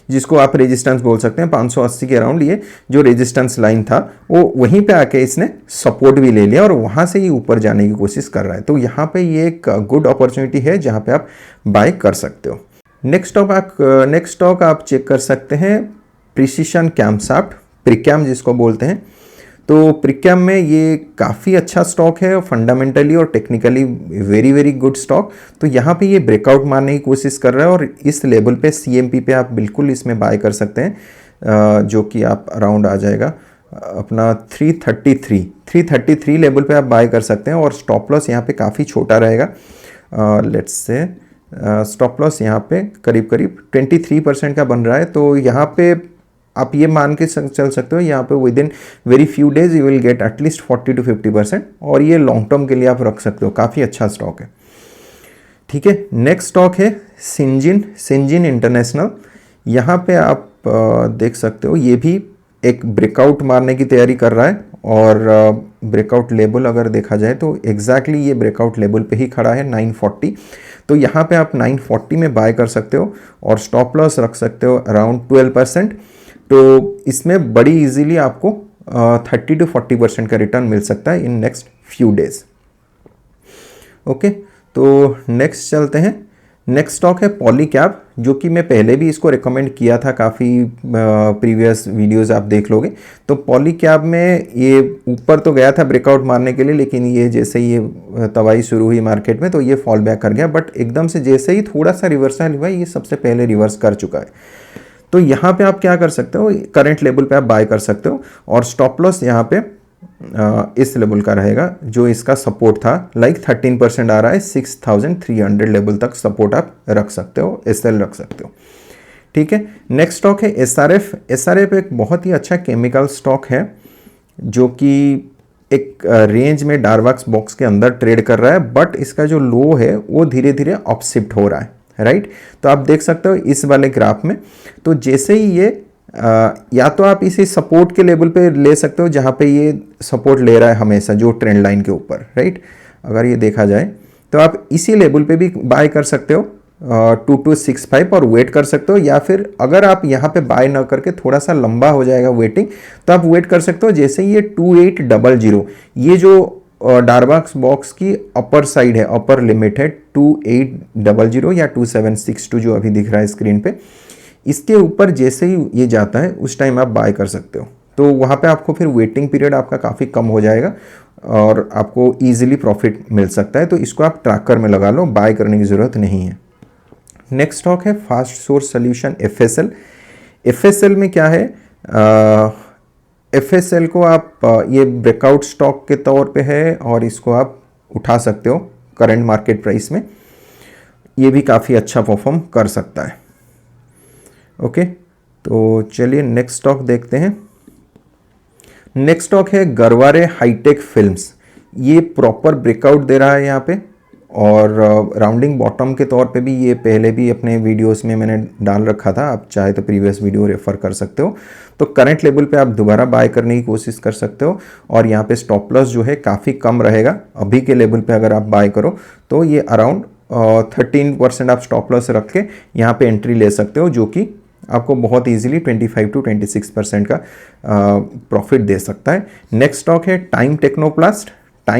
जिसको आप रेजिस्टेंस बोल सकते हैं 580 के अराउंड, ये जो रेजिस्टेंस लाइन था वो वहीं पे आके इसने सपोर्ट भी ले लिया और वहां से ही ऊपर जाने की कोशिश कर रहा है। तो यहाँ पे ये एक गुड अपॉर्चुनिटी है जहाँ पे आप बाय कर सकते हो। नेक्स्ट स्टॉक आप चेक कर सकते हैं प्रिसिशन कैमशाफ्ट, प्रीकैम जिसको बोलते हैं। तो प्रीकैम में ये काफ़ी अच्छा स्टॉक है, फंडामेंटली और technically very very good stock. तो यहाँ पे ये ब्रेकआउट मारने की कोशिश कर रहा है और इस लेवल पे CMP पे आप बिल्कुल इसमें बाय कर सकते हैं, जो कि आप अराउंड आ जाएगा अपना 333 लेवल पे आप बाय कर सकते हैं और स्टॉप लॉस यहाँ पे काफ़ी छोटा रहेगा। लेट्स से स्टॉप लॉस यहाँ पे करीब करीब 23% का बन रहा है। तो यहाँ पे आप ये मान के चल सकते हो यहाँ पे with in very few days you will get at least 40 to 50%, और ये लॉन्ग टर्म के लिए आप रख सकते हो, काफ़ी अच्छा स्टॉक है। ठीक है, नेक्स्ट स्टॉक है सिंजिन इंटरनेशनल। यहाँ पे आप देख सकते हो ये भी एक ब्रेकआउट मारने की तैयारी कर रहा है और ब्रेकआउट लेवल अगर देखा जाए तो एग्जैक्टली ये ब्रेकआउट लेवल पे ही खड़ा है 940। तो यहाँ पे आप 940 में बाय कर सकते हो और स्टॉप लॉस रख सकते हो अराउंड 12%। तो इसमें बड़ी इजीली आपको 30 to 40% का रिटर्न मिल सकता है in next few days. Okay, तो नेक्स्ट चलते हैं। नेक्स्ट स्टॉक है पॉलीकैब, जो कि मैं पहले भी इसको रिकमेंड किया था, काफ़ी प्रीवियस वीडियोस आप देख लोगे। तो पॉलीकैब में ये ऊपर तो गया था ब्रेकआउट मारने के लिए, लेकिन ये जैसे ही ये तबाही शुरू हुई मार्केट में तो ये फॉल बैक कर गया, बट एकदम से जैसे ही थोड़ा सा रिवर्सल हुआ, ये सबसे पहले रिवर्स कर चुका है। तो यहाँ पे आप क्या कर सकते हो, करंट लेवल पे आप बाय कर सकते हो और स्टॉप लॉस यहाँ पे इस लेवल का रहेगा जो इसका सपोर्ट था, लाइक 13% आ रहा है, 6300 लेवल तक सपोर्ट आप रख सकते हो, SL रख सकते हो। ठीक है, नेक्स्ट स्टॉक है SRF एक बहुत ही अच्छा केमिकल स्टॉक है जो कि एक रेंज में डार्वक्स बॉक्स के अंदर ट्रेड कर रहा है, बट इसका जो लो है वो धीरे धीरे अपशिफ्ट हो रहा है, राइट। तो आप देख सकते हो इस वाले ग्राफ में, तो जैसे ही ये या तो आप इसे सपोर्ट के लेवल पे ले सकते हो जहाँ पे ये सपोर्ट ले रहा है हमेशा जो ट्रेंड लाइन के ऊपर, राइट। अगर ये देखा जाए तो आप इसी लेवल पे भी बाय कर सकते हो 2265 और वेट कर सकते हो, या फिर अगर आप यहाँ पे बाय ना करके थोड़ा सा लंबा हो जाएगा वेटिंग, तो आप वेट कर सकते हो जैसे ये 2800, ये जो डार्वक्स बॉक्स की अपर साइड है, अपर लिमिट है 2800 या 2762 जो अभी दिख रहा है स्क्रीन पे, इसके ऊपर जैसे ही ये जाता है उस टाइम आप बाय कर सकते हो। तो वहाँ पे आपको फिर वेटिंग पीरियड आपका काफ़ी कम हो जाएगा और आपको ईजिली प्रॉफिट मिल सकता है। तो इसको आप ट्रैकर में लगा लो, बाय करने की ज़रूरत नहीं है। नेक्स्ट स्टॉक है फास्ट सोर्स सोल्यूशन FSL में क्या है, FSL को आप ये ब्रेकआउट स्टॉक के तौर पे है और इसको आप उठा सकते हो करंट मार्केट प्राइस में, ये भी काफ़ी अच्छा परफॉर्म कर सकता है। ओके, तो चलिए नेक्स्ट स्टॉक देखते हैं। नेक्स्ट स्टॉक है गरवारे हाईटेक फिल्म्स। ये प्रॉपर ब्रेकआउट दे रहा है यहाँ पे और राउंडिंग बॉटम के तौर पे भी ये पहले भी अपने वीडियोस में मैंने डाल रखा था, आप चाहे तो प्रीवियस वीडियो रेफर कर सकते हो। तो करंट लेवल पे आप दोबारा बाय करने की कोशिश कर सकते हो और यहाँ पे स्टॉप लॉस जो है काफ़ी कम रहेगा। अभी के लेवल पे अगर आप बाय करो तो ये अराउंड 13% आप स्टॉप लॉस रख के यहाँ पे एंट्री ले सकते हो, जो कि आपको बहुत इजीली 25 to 26% का प्रॉफिट दे सकता है। नेक्स्ट स्टॉक है टाइम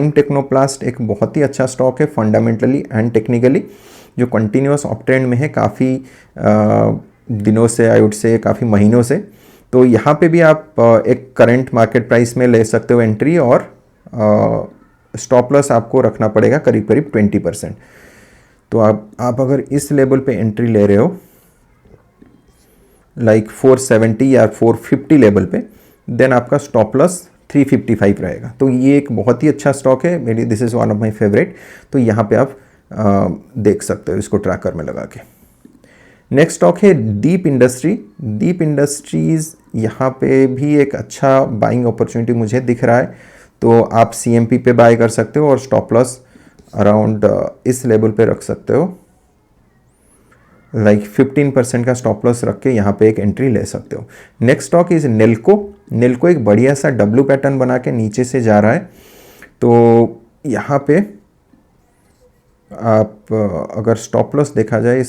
टेक्नोप्लास्ट एक बहुत ही अच्छा स्टॉक है फंडामेंटली एंड टेक्निकली, जो कंटिन्यूअस अप ट्रेंड में है काफ़ी दिनों से, आई वुड से काफ़ी महीनों से। तो यहाँ पे भी आप एक करंट मार्केट प्राइस में ले सकते हो एंट्री और स्टॉप लॉस आपको रखना पड़ेगा करीब करीब 20%। तो आप अगर इस लेवल पे एंट्री ले रहे हो लाइक 470 या 450 लेवल पे, देन आपका स्टॉप लॉस 355 रहेगा। तो ये एक बहुत ही अच्छा स्टॉक है मेरी, this is one of my favourite. तो यहाँ पे आप देख सकते हो इसको ट्रैकर में लगा के। नेक्स्ट स्टॉक है दीप इंडस्ट्री। दीप इंडस्ट्रीज़ यहाँ पे भी एक अच्छा बाइंग अपॉर्चुनिटी मुझे दिख रहा है। तो आप CMP पे बाय कर सकते हो और स्टॉप लॉस अराउंड इस लेवल पे रख सकते हो, लाइक 15% का स्टॉप लॉस रख के यहाँ पे एक एंट्री ले सकते हो। Next stock is Nelco. Nelco एक बढ़िया सा W पैटर्न बना के नीचे से जा रहा है। तो यहाँ पे आप अगर स्टॉप लॉस देखा जाए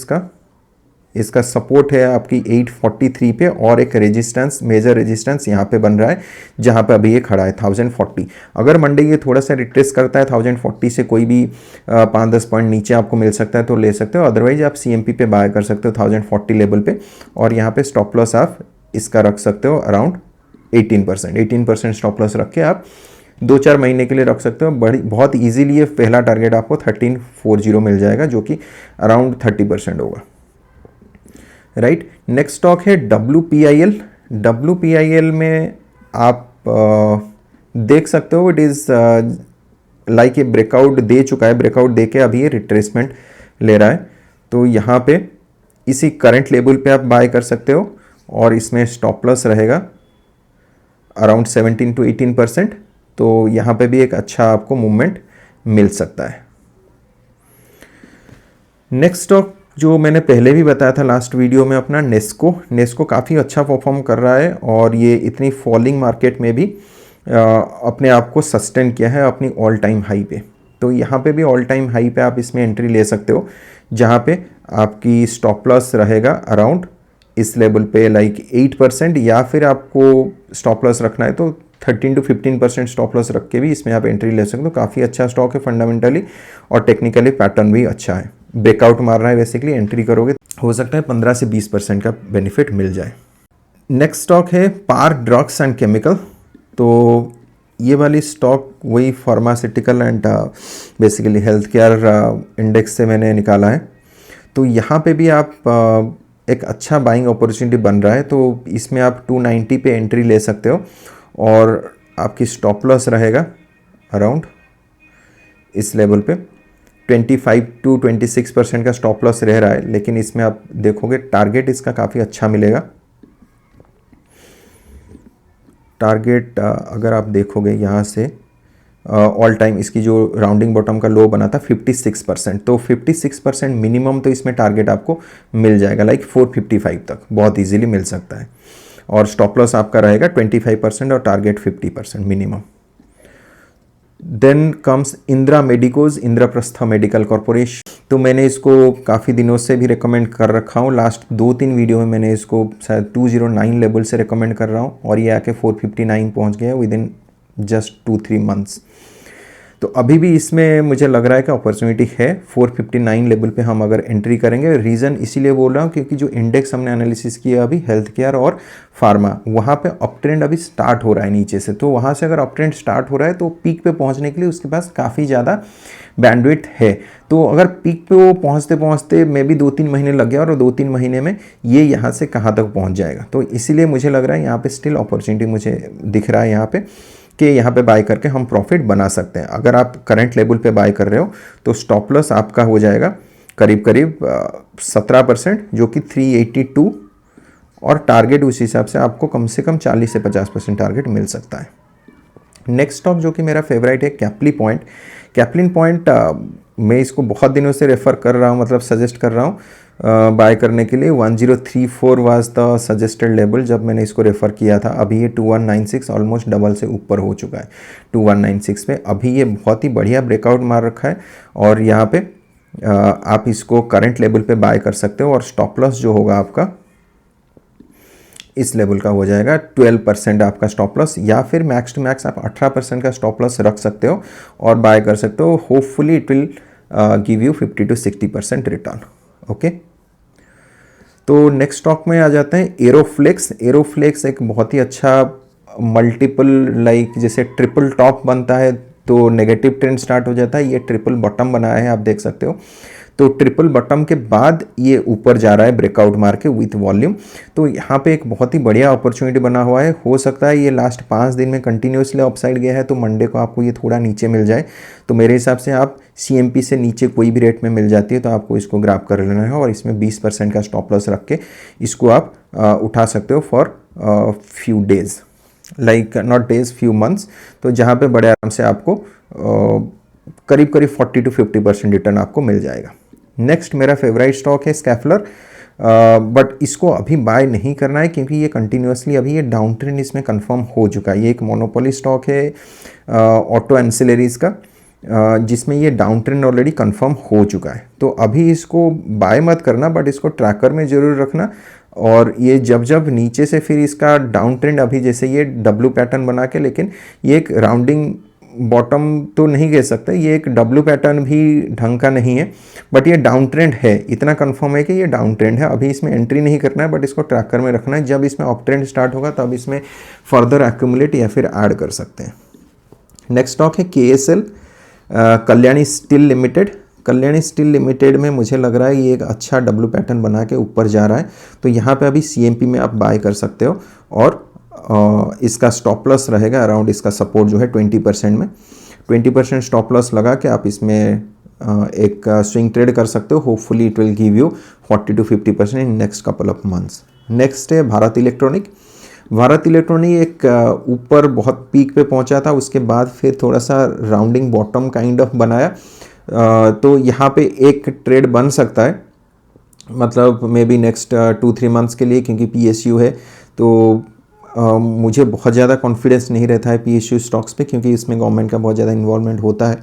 इसका सपोर्ट है आपकी 843 पे, और एक रेजिस्टेंस, मेजर रेजिस्टेंस यहाँ पे बन रहा है जहाँ पे अभी ये खड़ा है 1040। अगर मंडे ये थोड़ा सा रिट्रेस करता है 1040 से, कोई भी 5-10 पॉइंट नीचे आपको मिल सकता है तो ले सकते हो। अदरवाइज आप CMP पे बाय कर सकते हो 1040 लेवल पे, और यहाँ पे स्टॉप लॉस आप इसका रख सकते हो अराउंड 18% स्टॉप लॉस रख के आप 2-4 महीने के लिए रख सकते हो। बहुत ईजीली ये पहला टारगेट आपको 1340 मिल जाएगा, जो कि अराउंड 30% होगा, राइट। नेक्स्ट स्टॉक है WPIL। WPIL में आप देख सकते हो इट इज़ लाइक ये ब्रेकआउट दे चुका है, ब्रेकआउट दे के अभी ये रिट्रेसमेंट ले रहा है। तो यहाँ पे इसी करंट लेवल पे आप बाय कर सकते हो, और इसमें स्टॉप लॉस रहेगा अराउंड 17 to 18%। तो यहाँ पे भी एक अच्छा आपको मूवमेंट मिल सकता है। नेक्स्ट स्टॉक जो मैंने पहले भी बताया था लास्ट वीडियो में अपना, नेस्को काफ़ी अच्छा परफॉर्म कर रहा है, और ये इतनी फॉलिंग मार्केट में भी अपने आप को सस्टेन किया है अपनी ऑल टाइम हाई पे। तो यहाँ पे भी ऑल टाइम हाई पे आप इसमें एंट्री ले सकते हो, जहाँ पे आपकी स्टॉप लॉस रहेगा अराउंड इस लेवल पे लाइक 8%, या फिर आपको स्टॉप लॉस रखना है तो 13 to 15% स्टॉप लॉस रख के भी इसमें आप एंट्री ले सकते हो। काफ़ी अच्छा स्टॉक है फंडामेंटली, और टेक्निकली पैटर्न भी अच्छा है। ब्रेकआउट मार रहा है बेसिकली, एंट्री करोगे हो सकता है 15 से 20% का बेनिफिट मिल जाए। नेक्स्ट स्टॉक है पार ड्रग्स एंड केमिकल। तो ये वाली स्टॉक वही pharmaceutical and basically health care index से मैंने निकाला है। तो यहाँ पे भी आप एक अच्छा बाइंग अपॉर्चुनिटी बन रहा है। तो इसमें आप 290 पे एंट्री ले सकते हो, और आपकी स्टॉप लॉस रहेगा अराउंड इस लेवल पे 25 to 26% का स्टॉप लॉस रह रहा है। लेकिन इसमें आप देखोगे टारगेट इसका काफ़ी अच्छा मिलेगा। टारगेट अगर आप देखोगे यहाँ से ऑल टाइम इसकी जो राउंडिंग बॉटम का लो बना था 56%, तो 56% मिनिमम तो इसमें टारगेट आपको मिल जाएगा, लाइक 455 तक बहुत इजीली मिल सकता है। और स्टॉप लॉस आपका रहेगा 25% और target 50% minimum. Then comes Indira medicos, Indraprastha medical corporation. तो मैंने इसको काफ़ी दिनों से भी रिकमेंड कर रखा हूँ, लास्ट 2-3 वीडियो में मैंने इसको शायद 209 लेवल से रिकमेंड कर रहा हूँ, और ये आके 459 पहुँच गया विद इन जस्ट 2-3 मंथ्स। तो अभी भी इसमें मुझे लग रहा है कि अपॉर्चुनिटी है। 459 लेवल पे हम अगर एंट्री करेंगे, रीज़न इसीलिए बोल रहा हूँ क्योंकि जो इंडेक्स हमने एनालिसिस किया अभी हेल्थ केयर और फार्मा, वहाँ पे अप ट्रेंड अभी स्टार्ट हो रहा है नीचे से। तो वहाँ से अगर अप ट्रेंड स्टार्ट हो रहा है तो पीक पे पहुँचने के लिए उसके पास काफ़ी ज़्यादा बैंडविड्थ है। तो अगर पीक पे वो पहुँचते पहुँचते मे भी 2-3 महीने लग गया, और 2-3 महीने में ये यहाँ से कहाँ तक पहुँच जाएगा। तो इसीलिए मुझे लग रहा है यहाँ पे स्टिल अपॉर्चुनिटी मुझे दिख रहा है यहाँ पे कि यहाँ पे बाय करके हम प्रॉफिट बना सकते हैं। अगर आप करंट लेवल पे बाय कर रहे हो तो स्टॉप लॉस आपका हो जाएगा करीब करीब 17%, जो कि 382, और टारगेट उस हिसाब से आपको कम से कम 40 से 50% टारगेट मिल सकता है। नेक्स्ट स्टॉक जो कि मेरा फेवरेट है कैप्ली पॉइंट। कैप्लिन पॉइंट मैं इसको बहुत दिनों से रेफ़र कर रहा हूँ, मतलब सजेस्ट कर रहा हूँ बाय करने के लिए। 1034 वाज द सजेस्टेड लेवल जब मैंने इसको रेफ़र किया था। अभी ये 2196 ऑलमोस्ट डबल से ऊपर हो चुका है 2196 पे। अभी ये बहुत ही बढ़िया ब्रेकआउट मार रखा है, और यहाँ पे आप इसको करंट लेवल पे बाय कर सकते हो, और स्टॉप लॉस जो होगा आपका इस लेवल का हो जाएगा 12% आपका स्टॉप लॉस, या फिर मैक्स टू मैक्स आप 18% का स्टॉप लॉस रख सकते हो और बाय कर सकते हो। Hopefully it will give you 50 to 60% return. Okay, तो नेक्स्ट स्टॉक में आ जाते हैं एरोफ्लेक्स। एरोफ्लेक्स एक बहुत ही अच्छा मल्टीपल, लाइक जैसे ट्रिपल टॉप बनता है तो नेगेटिव ट्रेंड स्टार्ट हो जाता है, ये ट्रिपल बॉटम बनाया है आप देख सकते हो। तो ट्रिपल बॉटम के बाद ये ऊपर जा रहा है ब्रेकआउट मार के विथ वॉल्यूम। तो यहाँ पे एक बहुत ही बढ़िया अपॉर्चुनिटी बना हुआ है। हो सकता है ये लास्ट 5 दिन में कंटिन्यूसली अपसाइड गया है, तो मंडे को आपको ये थोड़ा नीचे मिल जाए। तो मेरे हिसाब से आप CMP से नीचे कोई भी रेट में मिल जाती है तो आपको इसको ग्रैब कर लेना है और इसमें 20% का स्टॉप लॉस रख के इसको आप उठा सकते हो for few days, like not days, few months. तो जहाँ पे बड़े आराम से आपको करीब 40 to 50% रिटर्न आपको मिल जाएगा। नेक्स्ट मेरा फेवरेट स्टॉक है स्कैफलर, बट इसको अभी बाय नहीं करना है क्योंकि ये कंटिन्यूसली अभी ये डाउन ट्रेंड इसमें कंफर्म हो चुका है। ये एक मोनोपोली स्टॉक है ऑटो एंसिलरीज का, जिसमें ये डाउन ट्रेंड ऑलरेडी कंफर्म हो चुका है। तो अभी इसको बाय मत करना, बट इसको ट्रैकर में ज़रूर रखना। और ये जब जब नीचे से फिर इसका डाउन ट्रेंड, अभी जैसे ये W पैटर्न बना के, लेकिन ये एक राउंडिंग बॉटम तो नहीं कह सकते, ये एक W पैटर्न भी ढंग का नहीं है, बट ये डाउन ट्रेंड है, इतना कंफर्म है कि ये डाउन ट्रेंड है। अभी इसमें एंट्री नहीं करना है, बट इसको ट्रैकर में रखना है। जब इसमें अप ट्रेंड स्टार्ट होगा तब इसमें फर्दर एक्यूमुलेट या फिर ऐड कर सकते हैं। नेक्स्ट स्टॉक है KSL, Kalyani steel limited. Kalyani steel limited में मुझे लग रहा है ये एक अच्छा W पैटर्न बना के ऊपर जा रहा है, तो यहाँ पे अभी CMP में आप बाय कर सकते हो। और इसका स्टॉप लॉस रहेगा अराउंड, इसका सपोर्ट जो है 20% में, 20% स्टॉप लॉस लगा के आप इसमें एक स्विंग ट्रेड कर सकते हो। Hopefully it will give you 40 to 50% in next couple of months. Next है भारत इलेक्ट्रॉनिक। भारत इलेक्ट्रॉनिक एक ऊपर बहुत पीक पे पहुंचा था, उसके बाद फिर थोड़ा सा राउंडिंग बॉटम काइंड ऑफ बनाया। तो यहाँ पे एक ट्रेड बन सकता है, मतलब मे बी नेक्स्ट 2-3 मंथ्स के लिए, क्योंकि PSU है। तो मुझे बहुत ज़्यादा कॉन्फिडेंस नहीं रहता है PSU स्टॉक्स पे, क्योंकि इसमें गवर्नमेंट का बहुत ज़्यादा इन्वॉल्वमेंट होता है।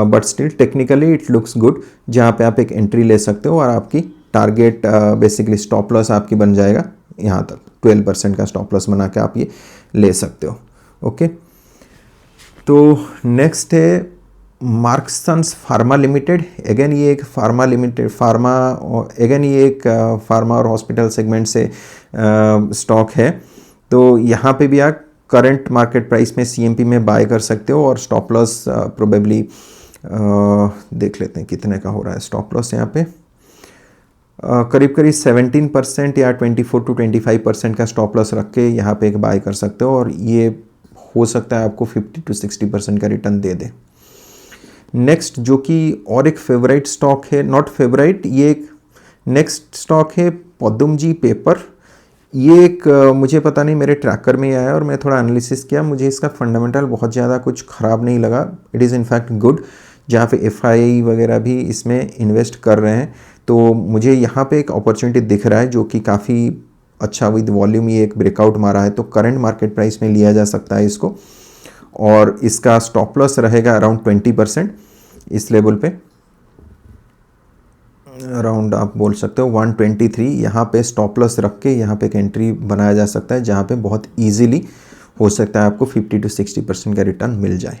But still technically it looks good, जहाँ पे आप एक एंट्री ले सकते हो और आपकी टारगेट बेसिकली स्टॉप लॉस आपकी बन जाएगा यहाँ तक 12% का स्टॉप लॉस बना के आप ये ले सकते हो। ओके, तो नेक्स्ट है मार्क्सन्स फार्मा लिमिटेड। अगेन ये एक फार्मा लिमिटेड अगेन ये एक फार्मा और हॉस्पिटल सेगमेंट से स्टॉक है। तो यहाँ पे भी आप करंट मार्केट प्राइस में CMP में बाय कर सकते हो और स्टॉप लॉस प्रोबेबली देख लेते हैं कितने का हो रहा है स्टॉप लॉस। यहाँ पे करीब 17% या 24 to 25% का स्टॉप लॉस रख के यहाँ पे एक बाय कर सकते हो, और ये हो सकता है आपको 50 to 60% का रिटर्न दे दे। नेक्स्ट जो कि और एक फेवरेट स्टॉक है, नॉट फेवरेट, ये एक नेक्स्ट स्टॉक है पद्मजी पेपर। ये एक मुझे पता नहीं, मेरे ट्रैकर में ही आया और मैं थोड़ा एनालिसिस किया, मुझे इसका फंडामेंटल बहुत ज़्यादा कुछ ख़राब नहीं लगा। इट इज़ इनफैक्ट गुड, जहाँ पे FII वगैरह भी इसमें इन्वेस्ट कर रहे हैं। तो मुझे यहाँ पे एक अपॉर्चुनिटी दिख रहा है जो कि काफ़ी अच्छा विद वॉल्यूम ये एक ब्रेकआउट मारा है, तो करंट मार्केट प्राइस में लिया जा सकता है इसको। और इसका स्टॉप लॉस रहेगा अराउंड 20% इस लेवल पे, अराउंड आप बोल सकते हो 123। यहाँ पे स्टॉप लॉस रख के यहाँ पे एक एंट्री बनाया जा सकता है, जहाँ पे बहुत इजीली हो सकता है आपको 50 to 60% का रिटर्न मिल जाए।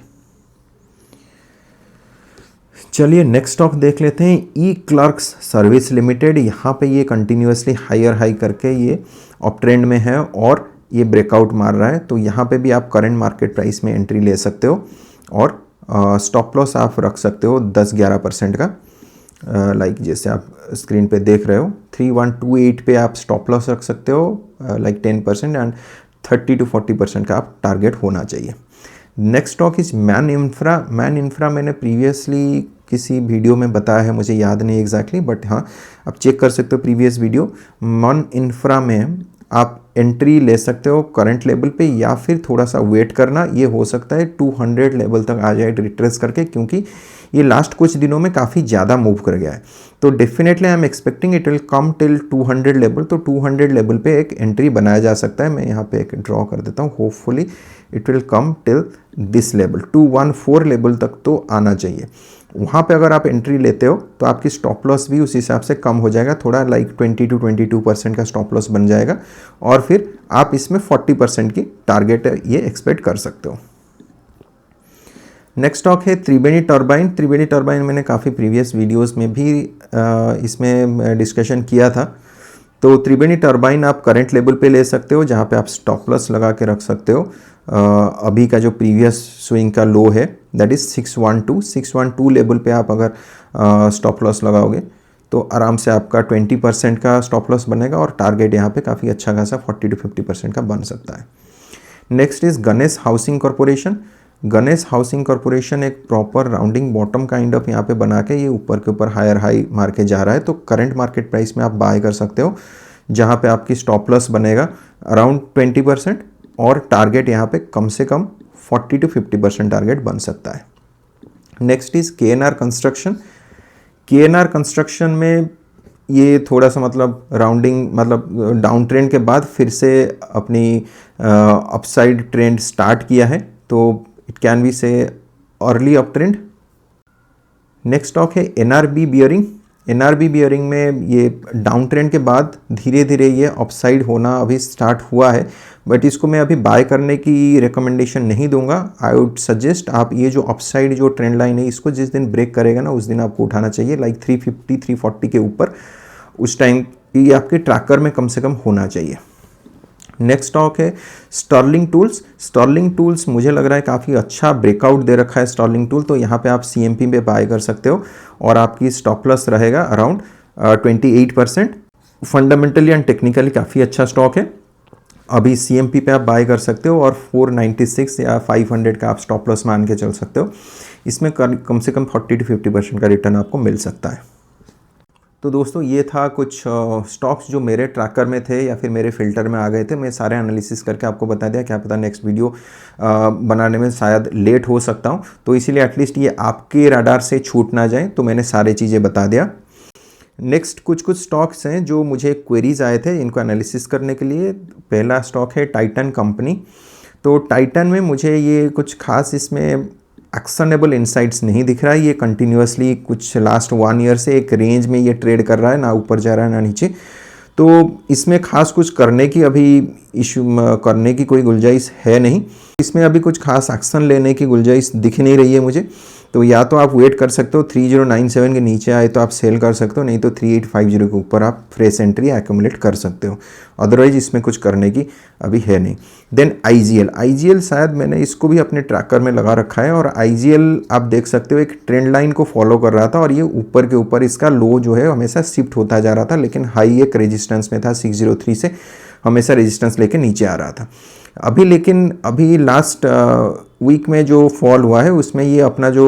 चलिए नेक्स्ट स्टॉक देख लेते हैं, ई क्लर्क्स सर्विस लिमिटेड। यहाँ पे ये कंटिन्यूसली हायर हाई करके ये अप ट्रेंड में है और ये ब्रेकआउट मार रहा है। तो यहाँ पे भी आप करंट मार्केट प्राइस में एंट्री ले सकते हो और स्टॉप लॉस आप रख सकते हो 10-11% का, लाइक जैसे आप स्क्रीन पे देख रहे हो 3128 पे आप स्टॉप लॉस रख सकते हो, लाइक 10%, एंड 30 to 40% का आप टारगेट होना चाहिए। Next stock is man infra. Man infra मैंने प्रीवियसली किसी वीडियो में बताया है, मुझे याद नहीं एग्जैक्टली, बट हाँ आप चेक कर सकते हो प्रीवियस वीडियो। मैन इंफ्रा में आप एंट्री ले सकते हो करंट लेवल पे, या फिर थोड़ा सा वेट करना, ये हो सकता है 200 लेवल तक आ जाए रिट्रेस करके, क्योंकि ये लास्ट कुछ दिनों में काफ़ी ज़्यादा मूव कर गया है। तो definitely I am expecting it will come till 200 level. तो 200 लेवल पे एक एंट्री बनाया जा सकता है। मैं यहाँ पे एक ड्रॉ कर देता हूँ, hopefully it will come till this level, 214 level तक तो आना चाहिए। वहाँ पे अगर आप एंट्री लेते हो तो आपकी स्टॉप लॉस भी उस हिसाब से कम हो जाएगा, थोड़ा लाइक 20 to 22% का स्टॉप लॉस बन जाएगा, और फिर आप इसमें 40% की टारगेट ये एक्सपेक्ट कर सकते हो। नेक्स्ट स्टॉक है त्रिवेणी टर्बाइन। त्रिवेणी टर्बाइन मैंने काफ़ी प्रीवियस वीडियोस में भी इसमें डिस्कशन किया था। तो त्रिवेणी टर्बाइन आप करंट लेवल पे ले सकते हो, जहाँ पे आप स्टॉप लॉस लगा के रख सकते हो अभी का जो प्रीवियस स्विंग का लो है दैट इज़ 612 लेवल पे आप अगर स्टॉप लॉस लगाओगे तो आराम से आपका 20% का स्टॉप लॉस बनेगा और टारगेट यहाँ पे काफ़ी अच्छा खासा 40 to 50% का बन सकता है। Next is Ganesh housing corporation. Ganesh housing corporation एक proper rounding bottom kind of यहाँ पे बना के ये ऊपर के ऊपर हायर हाई मार के जा रहा है, तो करंट मार्केट प्राइस में आप बाय कर सकते हो, जहाँ पे आपकी स्टॉप लॉस बनेगा अराउंड 20% और टारगेट यहाँ पे कम से कम 40 to 50% टारगेट बन सकता है। Next is KNR construction. KNR construction में ये थोड़ा सा मतलब राउंडिंग मतलब डाउन ट्रेंड के बाद फिर से अपनी अपसाइड ट्रेंड स्टार्ट किया है, तो इट कैन बी से early up trend. Next stock है NRB बियरिंग। NRB बियरिंग में ये डाउन ट्रेंड के बाद धीरे धीरे ये अपसाइड होना अभी स्टार्ट हुआ है, बट इसको मैं अभी बाय करने की रिकमेंडेशन नहीं दूंगा। आई वुड सजेस्ट आप ये जो अपसाइड जो ट्रेंड लाइन है इसको जिस दिन ब्रेक करेगा ना उस दिन आपको उठाना चाहिए, लाइक 350 340 के ऊपर, उस टाइम ये आपके ट्रैकर में कम से कम होना चाहिए। नेक्स्ट स्टॉक है स्टर्लिंग टूल्स। स्टर्लिंग टूल्स मुझे लग रहा है काफ़ी अच्छा ब्रेकआउट दे रखा है स्टर्लिंग टूल, तो यहाँ पे आप CMP पे बाय कर सकते हो और आपकी स्टॉप लॉस रहेगा अराउंड 28%। फंडामेंटली एंड टेक्निकली काफ़ी अच्छा स्टॉक है, अभी CMP पे आप बाय कर सकते हो और 496 या 500 का आप स्टॉप लॉस मान के चल सकते हो। इसमें कम से कम 40 to 50% का रिटर्न आपको मिल सकता है। तो दोस्तों ये था कुछ स्टॉक्स जो मेरे ट्रैकर में थे या फिर मेरे फिल्टर में आ गए थे, मैं सारे एनालिसिस करके आपको बता दिया। क्या पता नेक्स्ट वीडियो बनाने में शायद लेट हो सकता हूँ, तो इसीलिए एटलीस्ट ये आपके रडार से छूट ना जाए, तो मैंने सारी चीज़ें बता दिया। नेक्स्ट कुछ स्टॉक्स हैं जो मुझे क्वेरीज आए थे इनको एनालिसिस करने के लिए। पहला स्टॉक है टाइटन कंपनी। तो टाइटन में मुझे ये कुछ खास इसमें एक्शनेबल इनसाइट्स नहीं दिख रहा है। ये कंटिन्यूसली कुछ लास्ट 1 ईयर से एक रेंज में ये ट्रेड कर रहा है, ना ऊपर जा रहा है ना नीचे, तो इसमें खास कुछ करने की अभी करने की कोई गुंजाइश है नहीं। इसमें अभी कुछ खास एक्शन लेने की गुंजाइश दिख नहीं रही है मुझे, तो या तो आप वेट कर सकते हो 3097 के नीचे आए तो आप सेल कर सकते हो, नहीं तो 3850 के ऊपर आप फ्रेश एंट्री एक्यूमुलेट कर सकते हो। अदरवाइज इसमें कुछ करने की अभी है नहीं। देन IGL शायद मैंने इसको भी अपने ट्रैकर में लगा रखा है, और IGL आप देख सकते हो एक ट्रेंड लाइन को फॉलो कर रहा था और ये ऊपर के ऊपर इसका लो जो है हमेशा शिफ्ट होता जा रहा था, लेकिन हाई एक रेजिस्टेंस में था 603 से हमेशा रेजिस्टेंस लेके नीचे आ रहा था। अभी लास्ट वीक में जो फॉल हुआ है उसमें ये अपना जो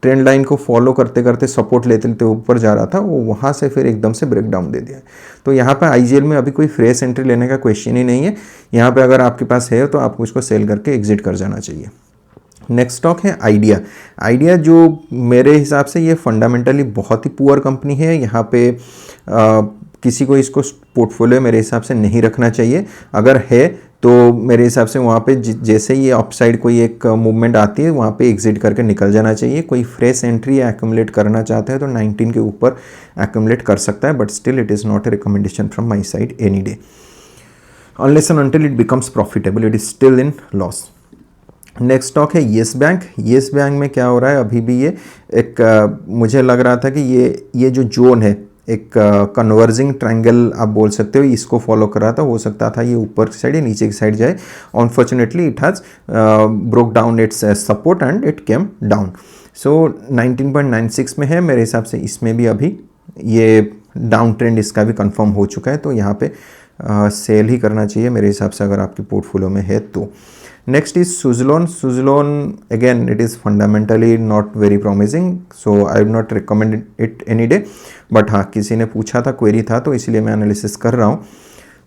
ट्रेंड लाइन को फॉलो करते करते सपोर्ट लेते लेते ऊपर जा रहा था, वो वहाँ से फिर एकदम से ब्रेकडाउन दे दिया। तो यहाँ पे IGL में अभी कोई फ्रेश एंट्री लेने का क्वेश्चन ही नहीं है। यहाँ पे अगर आपके पास है तो आपको इसको सेल करके एग्जिट कर जाना चाहिए। नेक्स्ट स्टॉक है आइडिया जो मेरे हिसाब से ये फंडामेंटली बहुत ही पुअर कंपनी है। यहाँ पे किसी को इसको पोर्टफोलियो मेरे हिसाब से नहीं रखना चाहिए। अगर है तो मेरे हिसाब से वहाँ पे जैसे ही अपसाइड कोई एक मूवमेंट आती है वहाँ पे एग्जिट करके निकल जाना चाहिए। कोई फ्रेश एंट्री एक्यूमुलेट करना चाहता है तो 19 के ऊपर एक्यूमुलेट कर सकता है, but still it is not a recommendation from my side any day unless and until it becomes profitable, it is still in loss. Next stock है येस बैंक। येस बैंक में क्या हो रहा है, अभी भी ये एक मुझे लग रहा था कि ये जो जोन है एक कन्वर्जिंग ट्रायंगल आप बोल सकते हो, इसको फॉलो कर रहा था। हो सकता था ये ऊपर की साइड या नीचे की साइड जाए। Unfortunately it has broke down its support and it came down. So 19.96 में है मेरे हिसाब से। इसमें भी अभी ये डाउन ट्रेंड इसका भी कंफर्म हो चुका है, तो यहाँ पे सेल ही करना चाहिए मेरे हिसाब से अगर आपके पोर्टफोलियो में है तो। Next is Suzlon again it is fundamentally not very promising, so I would not recommend it any day, but हाँ किसी ने पूछा था, क्वेरी था, तो इसलिए मैं एनालिसिस कर रहा हूँ।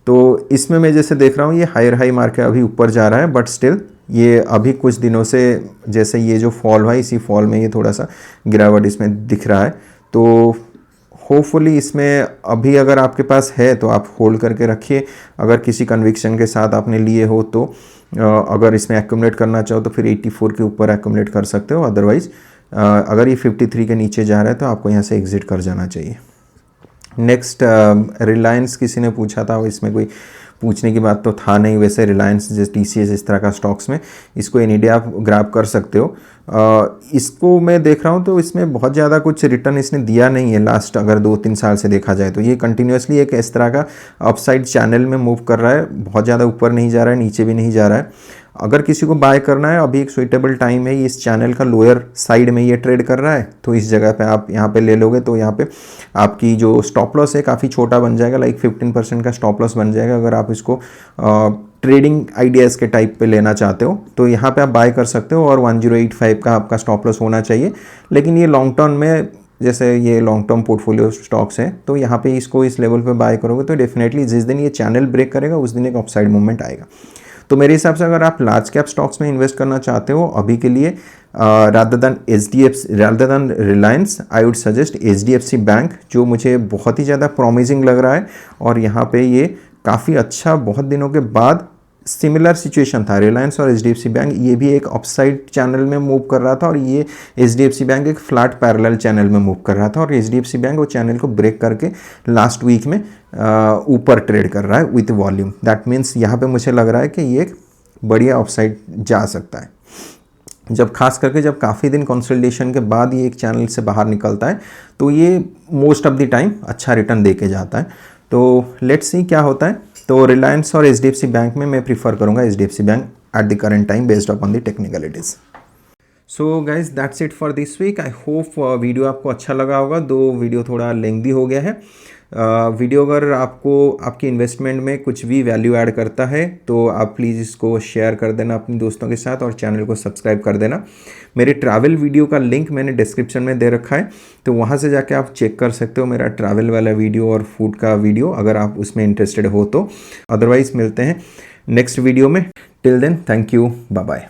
तो इसमें मैं जैसे देख रहा हूँ ये हायर हाई मार के अभी ऊपर जा रहा है, बट स्टिल ये अभी कुछ दिनों से जैसे ये जो फॉल हुआ इसी फॉल में ये थोड़ा सा गिरावट इसमें दिख रहा है। तो होपफुली इसमें अभी अगर आपके पास है तो आप होल्ड करके रखिए। अगर किसी कन्विक्शन के साथ आपने लिए हो तो अगर इसमें एक्यूमुलेट करना चाहो तो फिर 84 के ऊपर एक्यूमुलेट कर सकते हो। अदरवाइज अगर ये 53 के नीचे जा रहा है तो आपको यहाँ से एग्जिट कर जाना चाहिए। नेक्स्ट रिलायंस किसी ने पूछा था, इसमें कोई पूछने की बात तो था नहीं वैसे। रिलायंस जैसे TCS इस तरह का स्टॉक्स में इसको एनी डे आप ग्रैब कर सकते हो। इसको मैं देख रहा हूँ तो इसमें बहुत ज़्यादा कुछ रिटर्न इसने दिया नहीं है लास्ट अगर 2-3 साल से देखा जाए तो। ये कंटिन्यूसली एक इस तरह का अपसाइड चैनल में मूव कर रहा है, बहुत ज़्यादा ऊपर नहीं जा रहा है नीचे भी नहीं जा रहा है। अगर किसी को बाय करना है, अभी एक सुइटेबल टाइम है, इस चैनल का लोअर साइड में ये ट्रेड कर रहा है, तो इस जगह पे आप यहाँ पे ले लोगे तो यहाँ पे आपकी जो स्टॉप लॉस है काफ़ी छोटा बन जाएगा, लाइक 15% का स्टॉप लॉस बन जाएगा। अगर आप इसको ट्रेडिंग आइडियाज़ के टाइप पे लेना चाहते हो तो यहाँ पे आप बाय कर सकते हो, और 1085 का आपका स्टॉप लॉस होना चाहिए। लेकिन ये लॉन्ग टर्म में, जैसे ये लॉन्ग टर्म पोर्टफोलियो स्टॉक्स है, तो यहाँ पे इसको इस लेवल पे बाय करोगे तो डेफिनेटली जिस दिन ये चैनल ब्रेक करेगा उस दिन एक अपसाइड मूवमेंट आएगा। तो मेरे हिसाब से अगर आप लार्ज कैप स्टॉक्स में इन्वेस्ट करना चाहते हो अभी के लिए, rather than Reliance, I would suggest HDFC bank, जो मुझे बहुत ही ज़्यादा प्रॉमिसिंग लग रहा है। और यहाँ पे ये काफ़ी अच्छा, बहुत दिनों के बाद सिमिलर सिचुएशन था, रिलायंस और HDFC बैंक, ये भी एक अपसाइड चैनल में मूव कर रहा था और ये HDFC बैंक एक फ्लैट पैरेलल चैनल में मूव कर रहा था, और HDFC बैंक वो चैनल को ब्रेक करके लास्ट वीक में ऊपर ट्रेड कर रहा है विथ वॉल्यूम। दैट मीन्स यहाँ पे मुझे लग रहा है कि ये एक बढ़िया अपसाइड जा सकता है, जब खास करके जब काफ़ी दिन कंसोलिडेशन के बाद ये एक चैनल से बाहर निकलता है तो ये मोस्ट ऑफ द टाइम अच्छा रिटर्न दे के जाता है। तो लेट्स सी क्या होता है। तो रिलायंस और HDFC बैंक में मैं प्रीफर करूँगा HDFC bank at the current time based upon the technicalities. So guys that's it for this week. I hope video आपको अच्छा लगा होगा, दो वीडियो थोड़ा लेंथी हो गया है। वीडियो अगर आपको आपकी इन्वेस्टमेंट में कुछ भी वैल्यू ऐड करता है तो आप प्लीज़ इसको शेयर कर देना अपने दोस्तों के साथ, और चैनल को सब्सक्राइब कर देना। मेरे ट्रैवल वीडियो का लिंक मैंने डिस्क्रिप्शन में दे रखा है, तो वहाँ से जाके आप चेक कर सकते हो मेरा ट्रैवल वाला वीडियो और फूड का वीडियो, अगर आप उसमें इंटरेस्टेड हो तो। अदरवाइज़ मिलते हैं नेक्स्ट वीडियो में। Till then, thank you, bye bye.